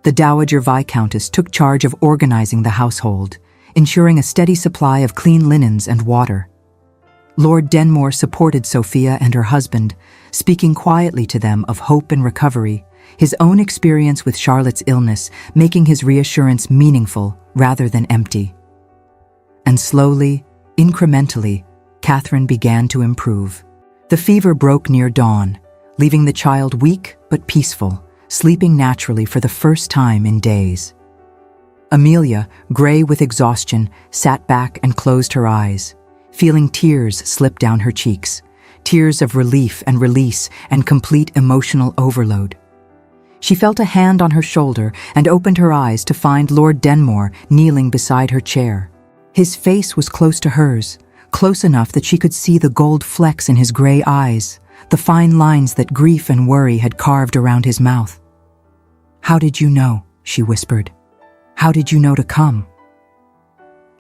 The Dowager Viscountess took charge of organizing the household, ensuring a steady supply of clean linens and water. Lord Denmore supported Sophia and her husband, speaking quietly to them of hope and recovery, his own experience with Charlotte's illness making his reassurance meaningful rather than empty. And slowly, incrementally, Catherine began to improve. The fever broke near dawn, leaving the child weak but peaceful, sleeping naturally for the first time in days. Amelia, gray with exhaustion, sat back and closed her eyes, feeling tears slip down her cheeks, tears of relief and release and complete emotional overload. She felt a hand on her shoulder and opened her eyes to find Lord Denmore kneeling beside her chair. His face was close to hers, close enough that she could see the gold flecks in his gray eyes, the fine lines that grief and worry had carved around his mouth. "How did you know?" she whispered. "How did you know to come?"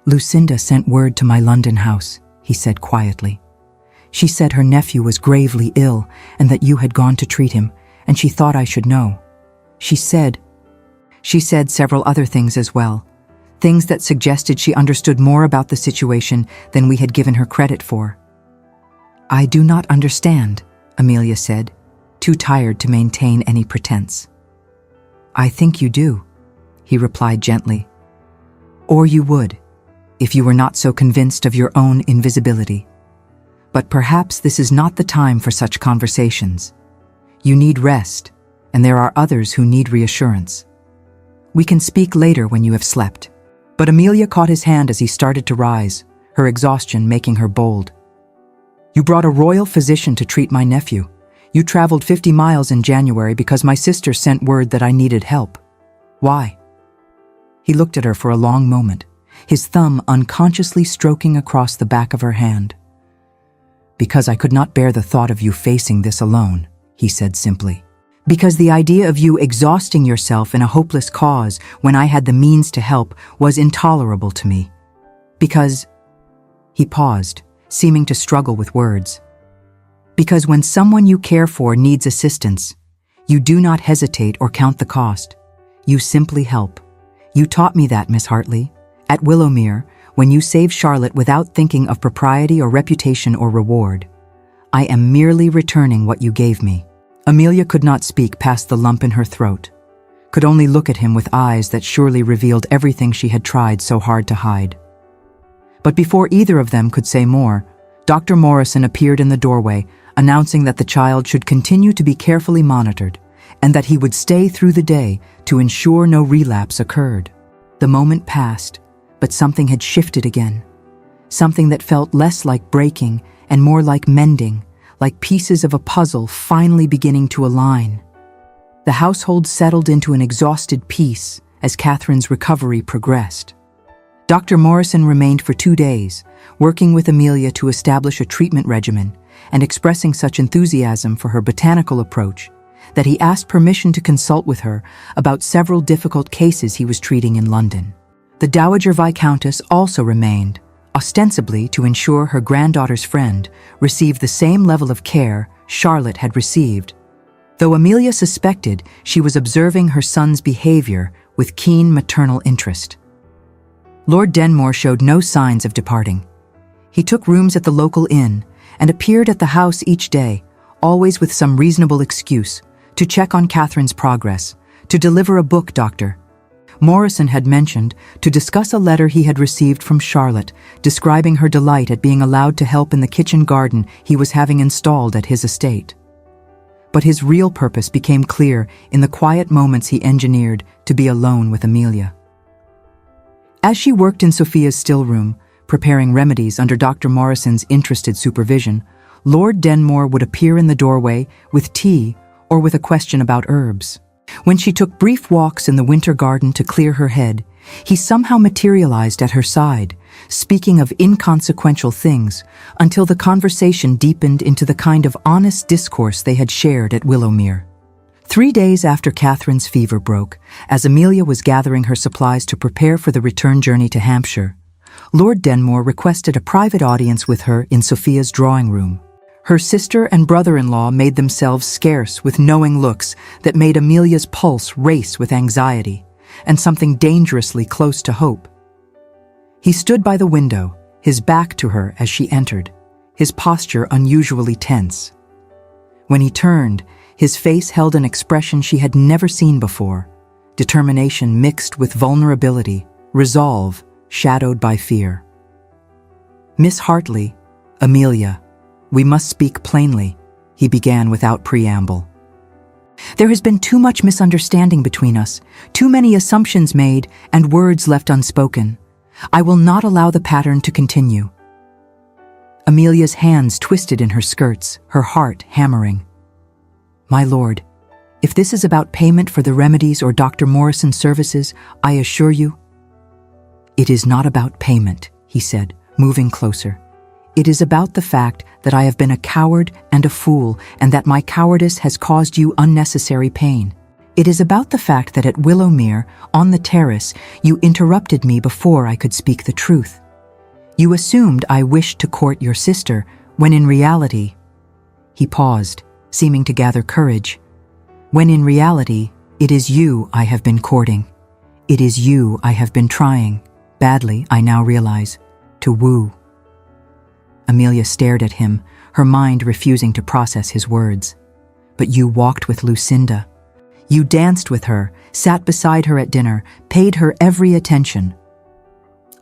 "Lucinda sent word to my London house," he said quietly. "She said her nephew was gravely ill and that you had gone to treat him, and she thought I should know. She said several other things as well, things that suggested she understood more about the situation than we had given her credit for." "I do not understand," Amelia said, too tired to maintain any pretense. "I think you do," he replied gently. "Or you would, if you were not so convinced of your own invisibility. But perhaps this is not the time for such conversations. You need rest, and there are others who need reassurance. We can speak later when you have slept." But Amelia caught his hand as he started to rise, her exhaustion making her bold. "You brought a royal physician to treat my nephew. You traveled 50 miles in January because my sister sent word that I needed help. Why?" He looked at her for a long moment, his thumb unconsciously stroking across the back of her hand. "Because I could not bear the thought of you facing this alone," he said simply. "Because the idea of you exhausting yourself in a hopeless cause when I had the means to help was intolerable to me. Because—" He paused, seeming to struggle with words. "Because when someone you care for needs assistance, you do not hesitate or count the cost. You simply help. You taught me that, Miss Hartley, at Willowmere, when you saved Charlotte without thinking of propriety or reputation or reward. I am merely returning what you gave me." Amelia could not speak past the lump in her throat, could only look at him with eyes that surely revealed everything she had tried so hard to hide. But before either of them could say more, Dr. Morrison appeared in the doorway, announcing that the child should continue to be carefully monitored and that he would stay through the day to ensure no relapse occurred. The moment passed, but something had shifted again, something that felt less like breaking and more like mending, like pieces of a puzzle finally beginning to align. The household settled into an exhausted peace as Catherine's recovery progressed. Dr. Morrison remained for 2 days, working with Amelia to establish a treatment regimen and expressing such enthusiasm for her botanical approach that he asked permission to consult with her about several difficult cases he was treating in London. The Dowager Viscountess also remained, ostensibly to ensure her granddaughter's friend received the same level of care Charlotte had received, though Amelia suspected she was observing her son's behavior with keen maternal interest. Lord Denmore showed no signs of departing. He took rooms at the local inn and appeared at the house each day, always with some reasonable excuse, to check on Catherine's progress, to deliver a book, Doctor. Morrison had mentioned, to discuss a letter he had received from Charlotte, describing her delight at being allowed to help in the kitchen garden he was having installed at his estate. But his real purpose became clear in the quiet moments he engineered to be alone with Amelia. As she worked in Sophia's still room, preparing remedies under Dr. Morrison's interested supervision, Lord Denmore would appear in the doorway with tea or with a question about herbs. When she took brief walks in the winter garden to clear her head, he somehow materialized at her side, speaking of inconsequential things, until the conversation deepened into the kind of honest discourse they had shared at Willowmere. 3 days after Catherine's fever broke, as Amelia was gathering her supplies to prepare for the return journey to Hampshire, Lord Denmore requested a private audience with her in Sophia's drawing room. Her sister and brother-in-law made themselves scarce with knowing looks that made Amelia's pulse race with anxiety, and something dangerously close to hope. He stood by the window, his back to her as she entered, his posture unusually tense. When he turned, his face held an expression she had never seen before, determination mixed with vulnerability, resolve shadowed by fear. "Miss Hartley, Amelia, we must speak plainly," he began without preamble. "There has been too much misunderstanding between us, too many assumptions made and words left unspoken. I will not allow the pattern to continue." Amelia's hands twisted in her skirts, her heart hammering. "My lord, if this is about payment for the remedies or Dr. Morrison's services, I assure you—" "It is not about payment," he said, moving closer. "It is about the fact that I have been a coward and a fool, and that my cowardice has caused you unnecessary pain. It is about the fact that at Willowmere, on the terrace, you interrupted me before I could speak the truth. You assumed I wished to court your sister, when in reality—" He paused, seeming to gather courage. "When in reality, it is you I have been courting. It is you I have been trying, badly I now realize, to woo." Amelia stared at him, her mind refusing to process his words. "But you walked with Lucinda. You danced with her, sat beside her at dinner, paid her every attention."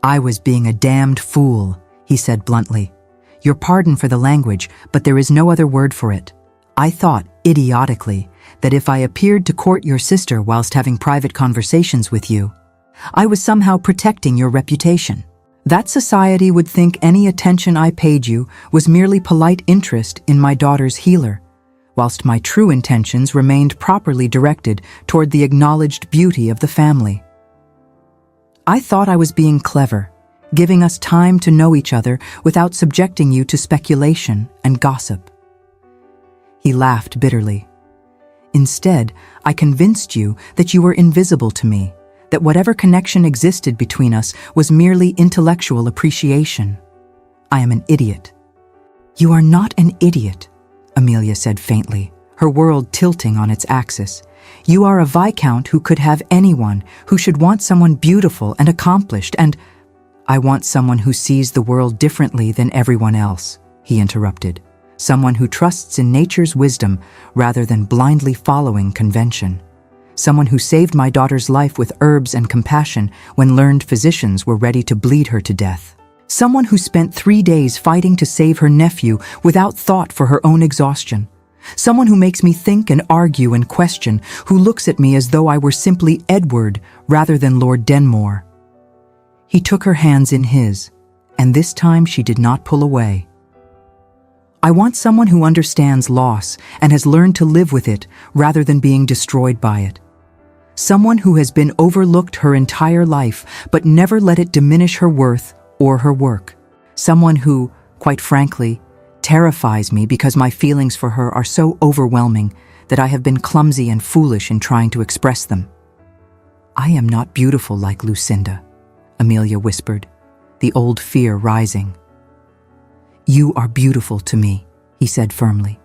"I was being a damned fool," he said bluntly. "Your pardon for the language, but there is no other word for it. I thought, idiotically, that if I appeared to court your sister whilst having private conversations with you, I was somehow protecting your reputation. That society would think any attention I paid you was merely polite interest in my daughter's healer, whilst my true intentions remained properly directed toward the acknowledged beauty of the family. I thought I was being clever, giving us time to know each other without subjecting you to speculation and gossip." He laughed bitterly. "Instead, I convinced you that you were invisible to me, that whatever connection existed between us was merely intellectual appreciation. I am an idiot." "You are not an idiot," Amelia said faintly, her world tilting on its axis. "You are a viscount who could have anyone, who should want someone beautiful and accomplished, and—" "I want someone who sees the world differently than everyone else," he interrupted. "Someone who trusts in nature's wisdom rather than blindly following convention. Someone who saved my daughter's life with herbs and compassion when learned physicians were ready to bleed her to death. Someone who spent 3 days fighting to save her nephew without thought for her own exhaustion. Someone who makes me think and argue and question, who looks at me as though I were simply Edward rather than Lord Denmore." He took her hands in his, and this time she did not pull away. "I want someone who understands loss and has learned to live with it rather than being destroyed by it. Someone who has been overlooked her entire life but never let it diminish her worth or her work. Someone who, quite frankly, terrifies me because my feelings for her are so overwhelming that I have been clumsy and foolish in trying to express them." "I am not beautiful like Lucinda," Amelia whispered, the old fear rising. "You are beautiful to me," he said firmly.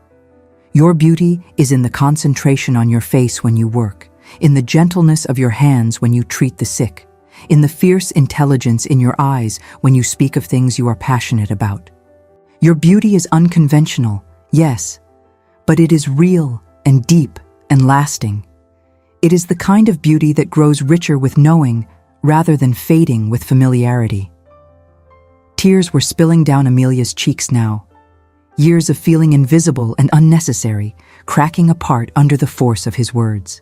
"Your beauty is in the concentration on your face when you work, in the gentleness of your hands when you treat the sick, in the fierce intelligence in your eyes when you speak of things you are passionate about. Your beauty is unconventional, yes, but it is real and deep and lasting. It is the kind of beauty that grows richer with knowing rather than fading with familiarity." Tears were spilling down Amelia's cheeks now, years of feeling invisible and unnecessary, cracking apart under the force of his words.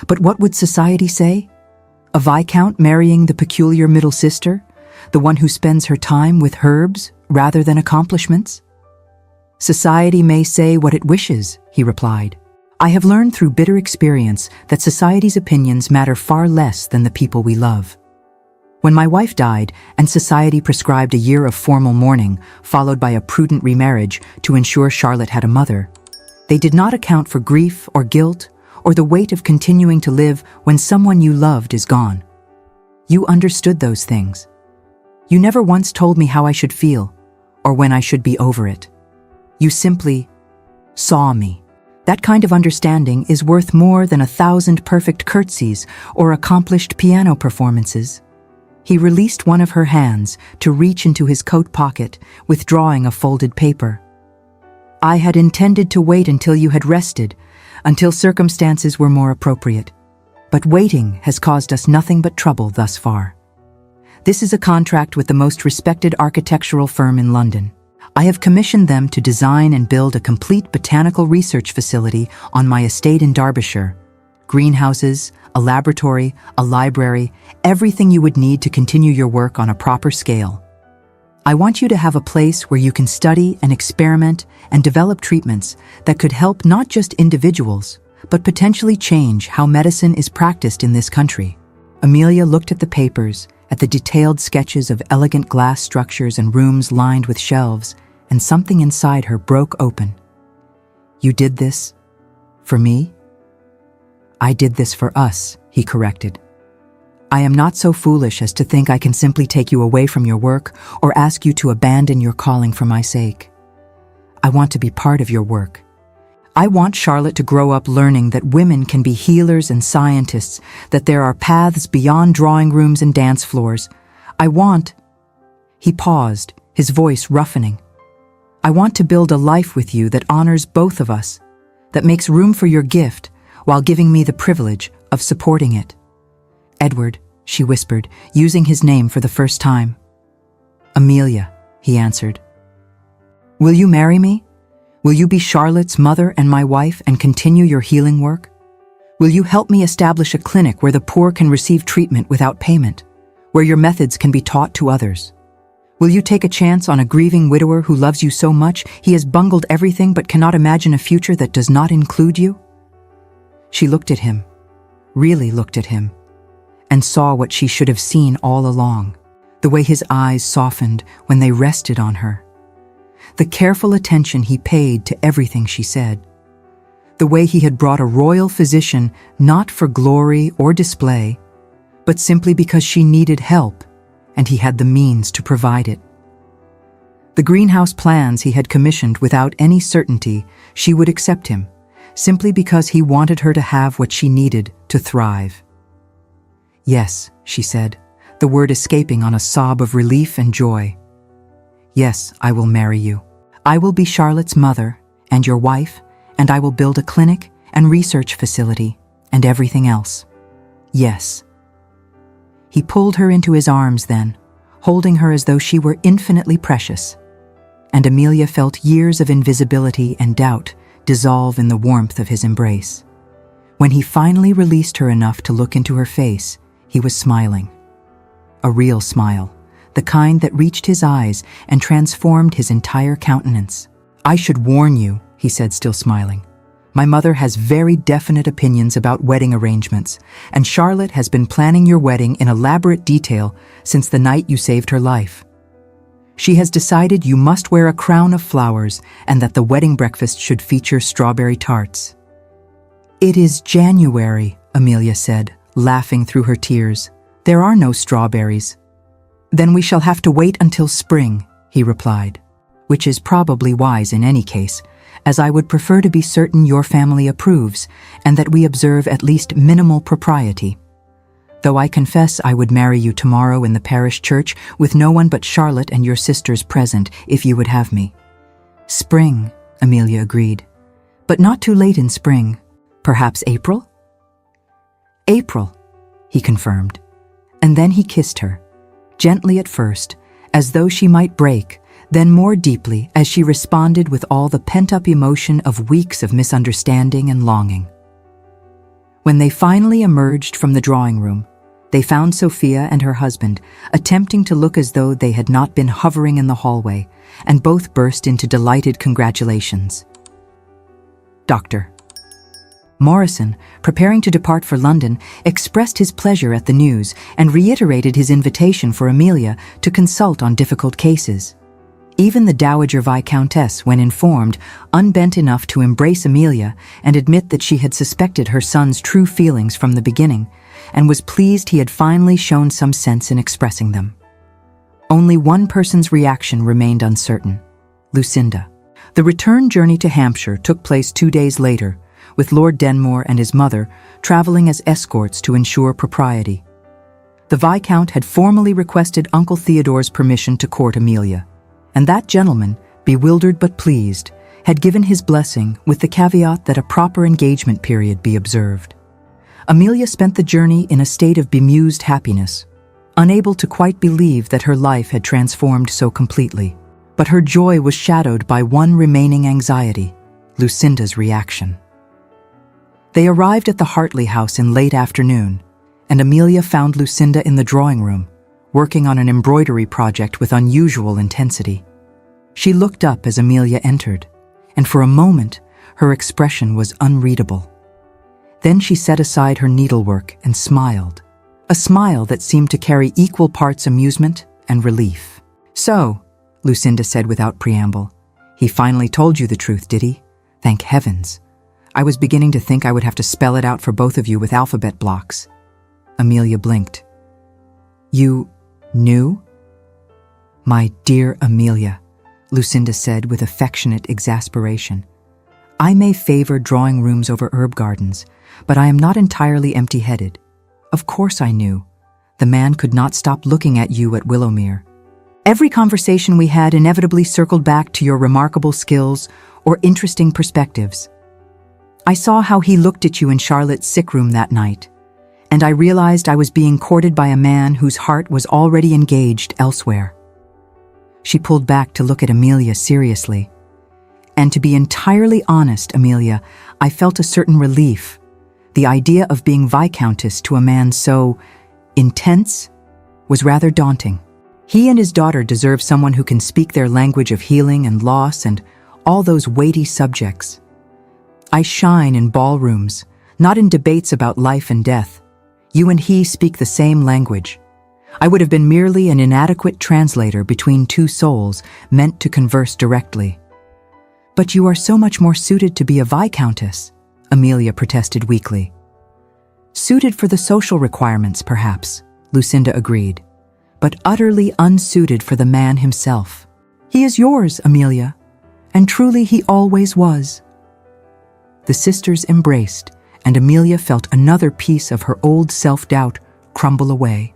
But what would society say? A viscount marrying the peculiar middle sister, the one who spends her time with herbs rather than accomplishments? Society may say what it wishes, he replied. I have learned through bitter experience that society's opinions matter far less than the people we love. When my wife died and society prescribed a year of formal mourning, followed by a prudent remarriage to ensure Charlotte had a mother, they did not account for grief or guilt or the weight of continuing to live when someone you loved is gone. You understood those things. You never once told me how I should feel or when I should be over it. You simply saw me. That kind of understanding is worth more than 1,000 perfect curtsies or accomplished piano performances. He released one of her hands to reach into his coat pocket, withdrawing a folded paper. I had intended to wait until you had rested, until circumstances were more appropriate. But waiting has caused us nothing but trouble thus far. This is a contract with the most respected architectural firm in London. I have commissioned them to design and build a complete botanical research facility on my estate in Derbyshire. Greenhouses, a laboratory, a library, everything you would need to continue your work on a proper scale. I want you to have a place where you can study and experiment and develop treatments that could help not just individuals, but potentially change how medicine is practiced in this country. Amelia looked at the papers, at the detailed sketches of elegant glass structures and rooms lined with shelves, and something inside her broke open. You did this for me? I did this for us, he corrected. I am not so foolish as to think I can simply take you away from your work or ask you to abandon your calling for my sake. I want to be part of your work. I want Charlotte to grow up learning that women can be healers and scientists, that there are paths beyond drawing rooms and dance floors. He paused, his voice roughening. I want to build a life with you that honors both of us, that makes room for your gift while giving me the privilege of supporting it. Edward, she whispered, using his name for the first time. Amelia, he answered. Will you marry me? Will you be Charlotte's mother and my wife and continue your healing work? Will you help me establish a clinic where the poor can receive treatment without payment, where your methods can be taught to others? Will you take a chance on a grieving widower who loves you so much he has bungled everything but cannot imagine a future that does not include you? She looked at him, really looked at him, and saw what she should have seen all along, the way his eyes softened when they rested on her, the careful attention he paid to everything she said, the way he had brought a royal physician not for glory or display, but simply because she needed help and he had the means to provide it. The greenhouse plans he had commissioned without any certainty she would accept him, simply because he wanted her to have what she needed to thrive. Yes, she said, the word escaping on a sob of relief and joy. Yes, I will marry you. I will be Charlotte's mother and your wife, and I will build a clinic and research facility and everything else. Yes. He pulled her into his arms then, holding her as though she were infinitely precious, and Amelia felt years of invisibility and doubt dissolve in the warmth of his embrace. When he finally released her enough to look into her face, he was smiling. A real smile, the kind that reached his eyes and transformed his entire countenance. I should warn you, he said, still smiling. My mother has very definite opinions about wedding arrangements, and Charlotte has been planning your wedding in elaborate detail since the night you saved her life. She has decided you must wear a crown of flowers and that the wedding breakfast should feature strawberry tarts. It is January, Amelia said, laughing through her tears. There are no strawberries. Then we shall have to wait until spring, he replied, which is probably wise in any case, as I would prefer to be certain your family approves and that we observe at least minimal propriety. Though I confess I would marry you tomorrow in the parish church with no one but Charlotte and your sisters present if you would have me. Spring, Amelia agreed, but not too late in spring. Perhaps April? April, he confirmed, and then he kissed her, gently at first, as though she might break, then more deeply as she responded with all the pent-up emotion of weeks of misunderstanding and longing. When they finally emerged from the drawing room, They found Sophia and her husband, attempting to look as though they had not been hovering in the hallway, and both burst into delighted congratulations. Dr. Morrison, preparing to depart for London, expressed his pleasure at the news and reiterated his invitation for Amelia to consult on difficult cases. Even the Dowager Viscountess, when informed, unbent enough to embrace Amelia and admit that she had suspected her son's true feelings from the beginning, and was pleased he had finally shown some sense in expressing them. Only one person's reaction remained uncertain: Lucinda. The return journey to Hampshire took place 2 days later, with Lord Denmore and his mother traveling as escorts to ensure propriety. The Viscount had formally requested Uncle Theodore's permission to court Amelia, and that gentleman, bewildered but pleased, had given his blessing with the caveat that a proper engagement period be observed. Amelia spent the journey in a state of bemused happiness, unable to quite believe that her life had transformed so completely. But her joy was shadowed by one remaining anxiety: Lucinda's reaction. They arrived at the Hartley house in late afternoon, and Amelia found Lucinda in the drawing room, working on an embroidery project with unusual intensity. She looked up as Amelia entered, and for a moment her expression was unreadable. Then she set aside her needlework and smiled, a smile that seemed to carry equal parts amusement and relief. "So," Lucinda said without preamble, "he finally told you the truth, did he? Thank heavens. I was beginning to think I would have to spell it out for both of you with alphabet blocks." Amelia blinked. "You knew?" "My dear Amelia," Lucinda said with affectionate exasperation, "I may favor drawing rooms over herb gardens, but I am not entirely empty-headed. Of course I knew. The man could not stop looking at you at Willowmere. Every conversation we had inevitably circled back to your remarkable skills or interesting perspectives. I saw how he looked at you in Charlotte's sick room that night, and I realized I was being courted by a man whose heart was already engaged elsewhere." She pulled back to look at Amelia seriously. "And to be entirely honest, Amelia, I felt a certain relief. The idea of being Viscountess to a man so intense was rather daunting. He and his daughter deserve someone who can speak their language of healing and loss and all those weighty subjects. I shine in ballrooms, not in debates about life and death. You and he speak the same language. I would have been merely an inadequate translator between two souls meant to converse directly." "But you are so much more suited to be a Viscountess," Amelia protested weakly. "Suited for the social requirements, perhaps," Lucinda agreed, "but utterly unsuited for the man himself. He is yours, Amelia, and truly he always was." The sisters embraced, and Amelia felt another piece of her old self-doubt crumble away.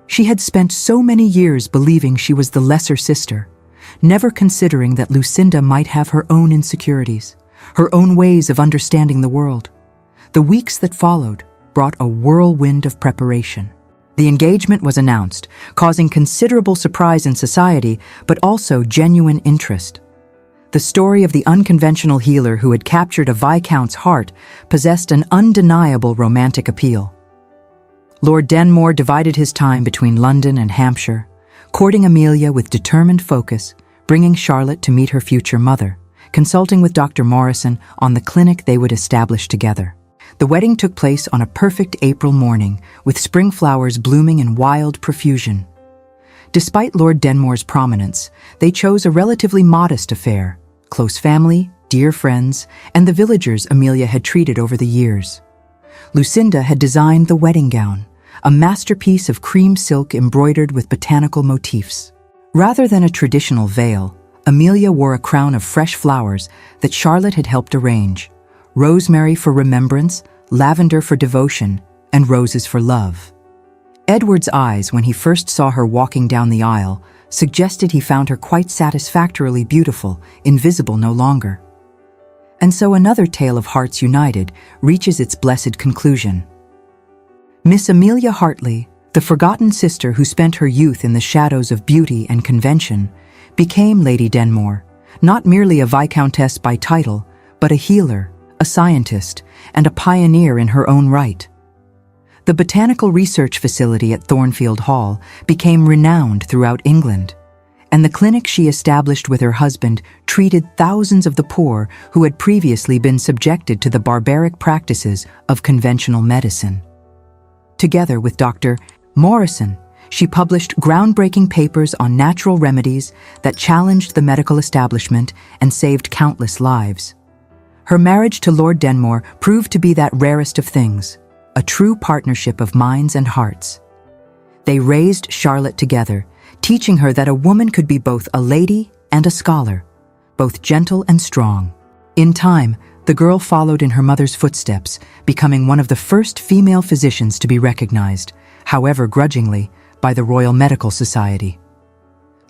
She had spent so many years believing she was the lesser sister, never considering that Lucinda might have her own insecurities, her own ways of understanding the world. The weeks that followed brought a whirlwind of preparation. The engagement was announced, causing considerable surprise in society, but also genuine interest. The story of the unconventional healer who had captured a Viscount's heart possessed an undeniable romantic appeal. Lord Denmore divided his time between London and Hampshire, courting Amelia with determined focus, bringing Charlotte to meet her future mother, consulting with Dr. Morrison on the clinic they would establish together. The wedding took place on a perfect April morning, with spring flowers blooming in wild profusion. Despite Lord Denmore's prominence, they chose a relatively modest affair: close family, dear friends, and the villagers Amelia had treated over the years. Lucinda had designed the wedding gown, a masterpiece of cream silk embroidered with botanical motifs. Rather than a traditional veil, Amelia wore a crown of fresh flowers that Charlotte had helped arrange: rosemary for remembrance, lavender for devotion, and roses for love. Edward's eyes, when he first saw her walking down the aisle, suggested he found her quite satisfactorily beautiful, invisible no longer. And so another tale of hearts united reaches its blessed conclusion. Miss Amelia Hartley, the forgotten sister who spent her youth in the shadows of beauty and convention, became Lady Denmore, not merely a Viscountess by title, but a healer, a scientist, and a pioneer in her own right. The Botanical Research Facility at Thornfield Hall became renowned throughout England, and the clinic she established with her husband treated thousands of the poor who had previously been subjected to the barbaric practices of conventional medicine. Together with Dr. Morrison, she published groundbreaking papers on natural remedies that challenged the medical establishment and saved countless lives. Her marriage to Lord Denmore proved to be that rarest of things, a true partnership of minds and hearts. They raised Charlotte together, teaching her that a woman could be both a lady and a scholar, both gentle and strong. In time, the girl followed in her mother's footsteps, becoming one of the first female physicians to be recognized, however grudgingly, by the Royal Medical Society.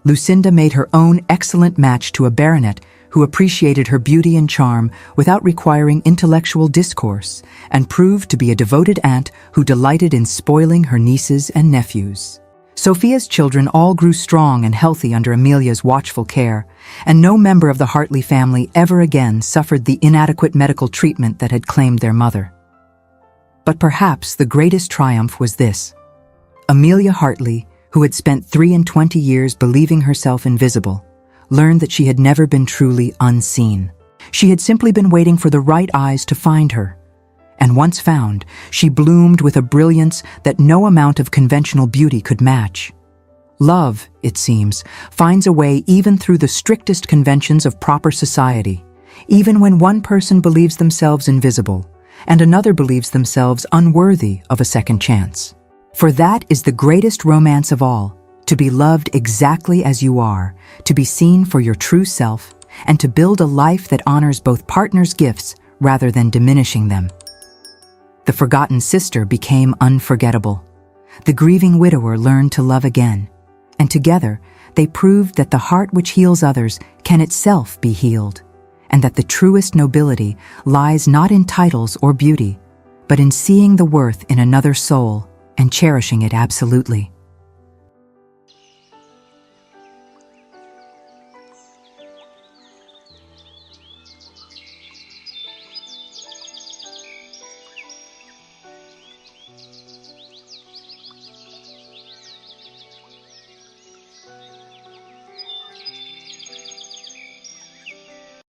Lucinda made her own excellent match to a baronet who appreciated her beauty and charm without requiring intellectual discourse, and proved to be a devoted aunt who delighted in spoiling her nieces and nephews. Sophia's children all grew strong and healthy under Amelia's watchful care, and no member of the Hartley family ever again suffered the inadequate medical treatment that had claimed their mother. But perhaps the greatest triumph was this. Amelia Hartley, who had spent 23 years believing herself invisible, learned that she had never been truly unseen. She had simply been waiting for the right eyes to find her. And once found, she bloomed with a brilliance that no amount of conventional beauty could match. Love, it seems, finds a way even through the strictest conventions of proper society, even when one person believes themselves invisible, and another believes themselves unworthy of a second chance. For that is the greatest romance of all, to be loved exactly as you are, to be seen for your true self, and to build a life that honors both partners' gifts rather than diminishing them. The forgotten sister became unforgettable. The grieving widower learned to love again, and together they proved that the heart which heals others can itself be healed, and that the truest nobility lies not in titles or beauty, but in seeing the worth in another soul and cherishing it absolutely.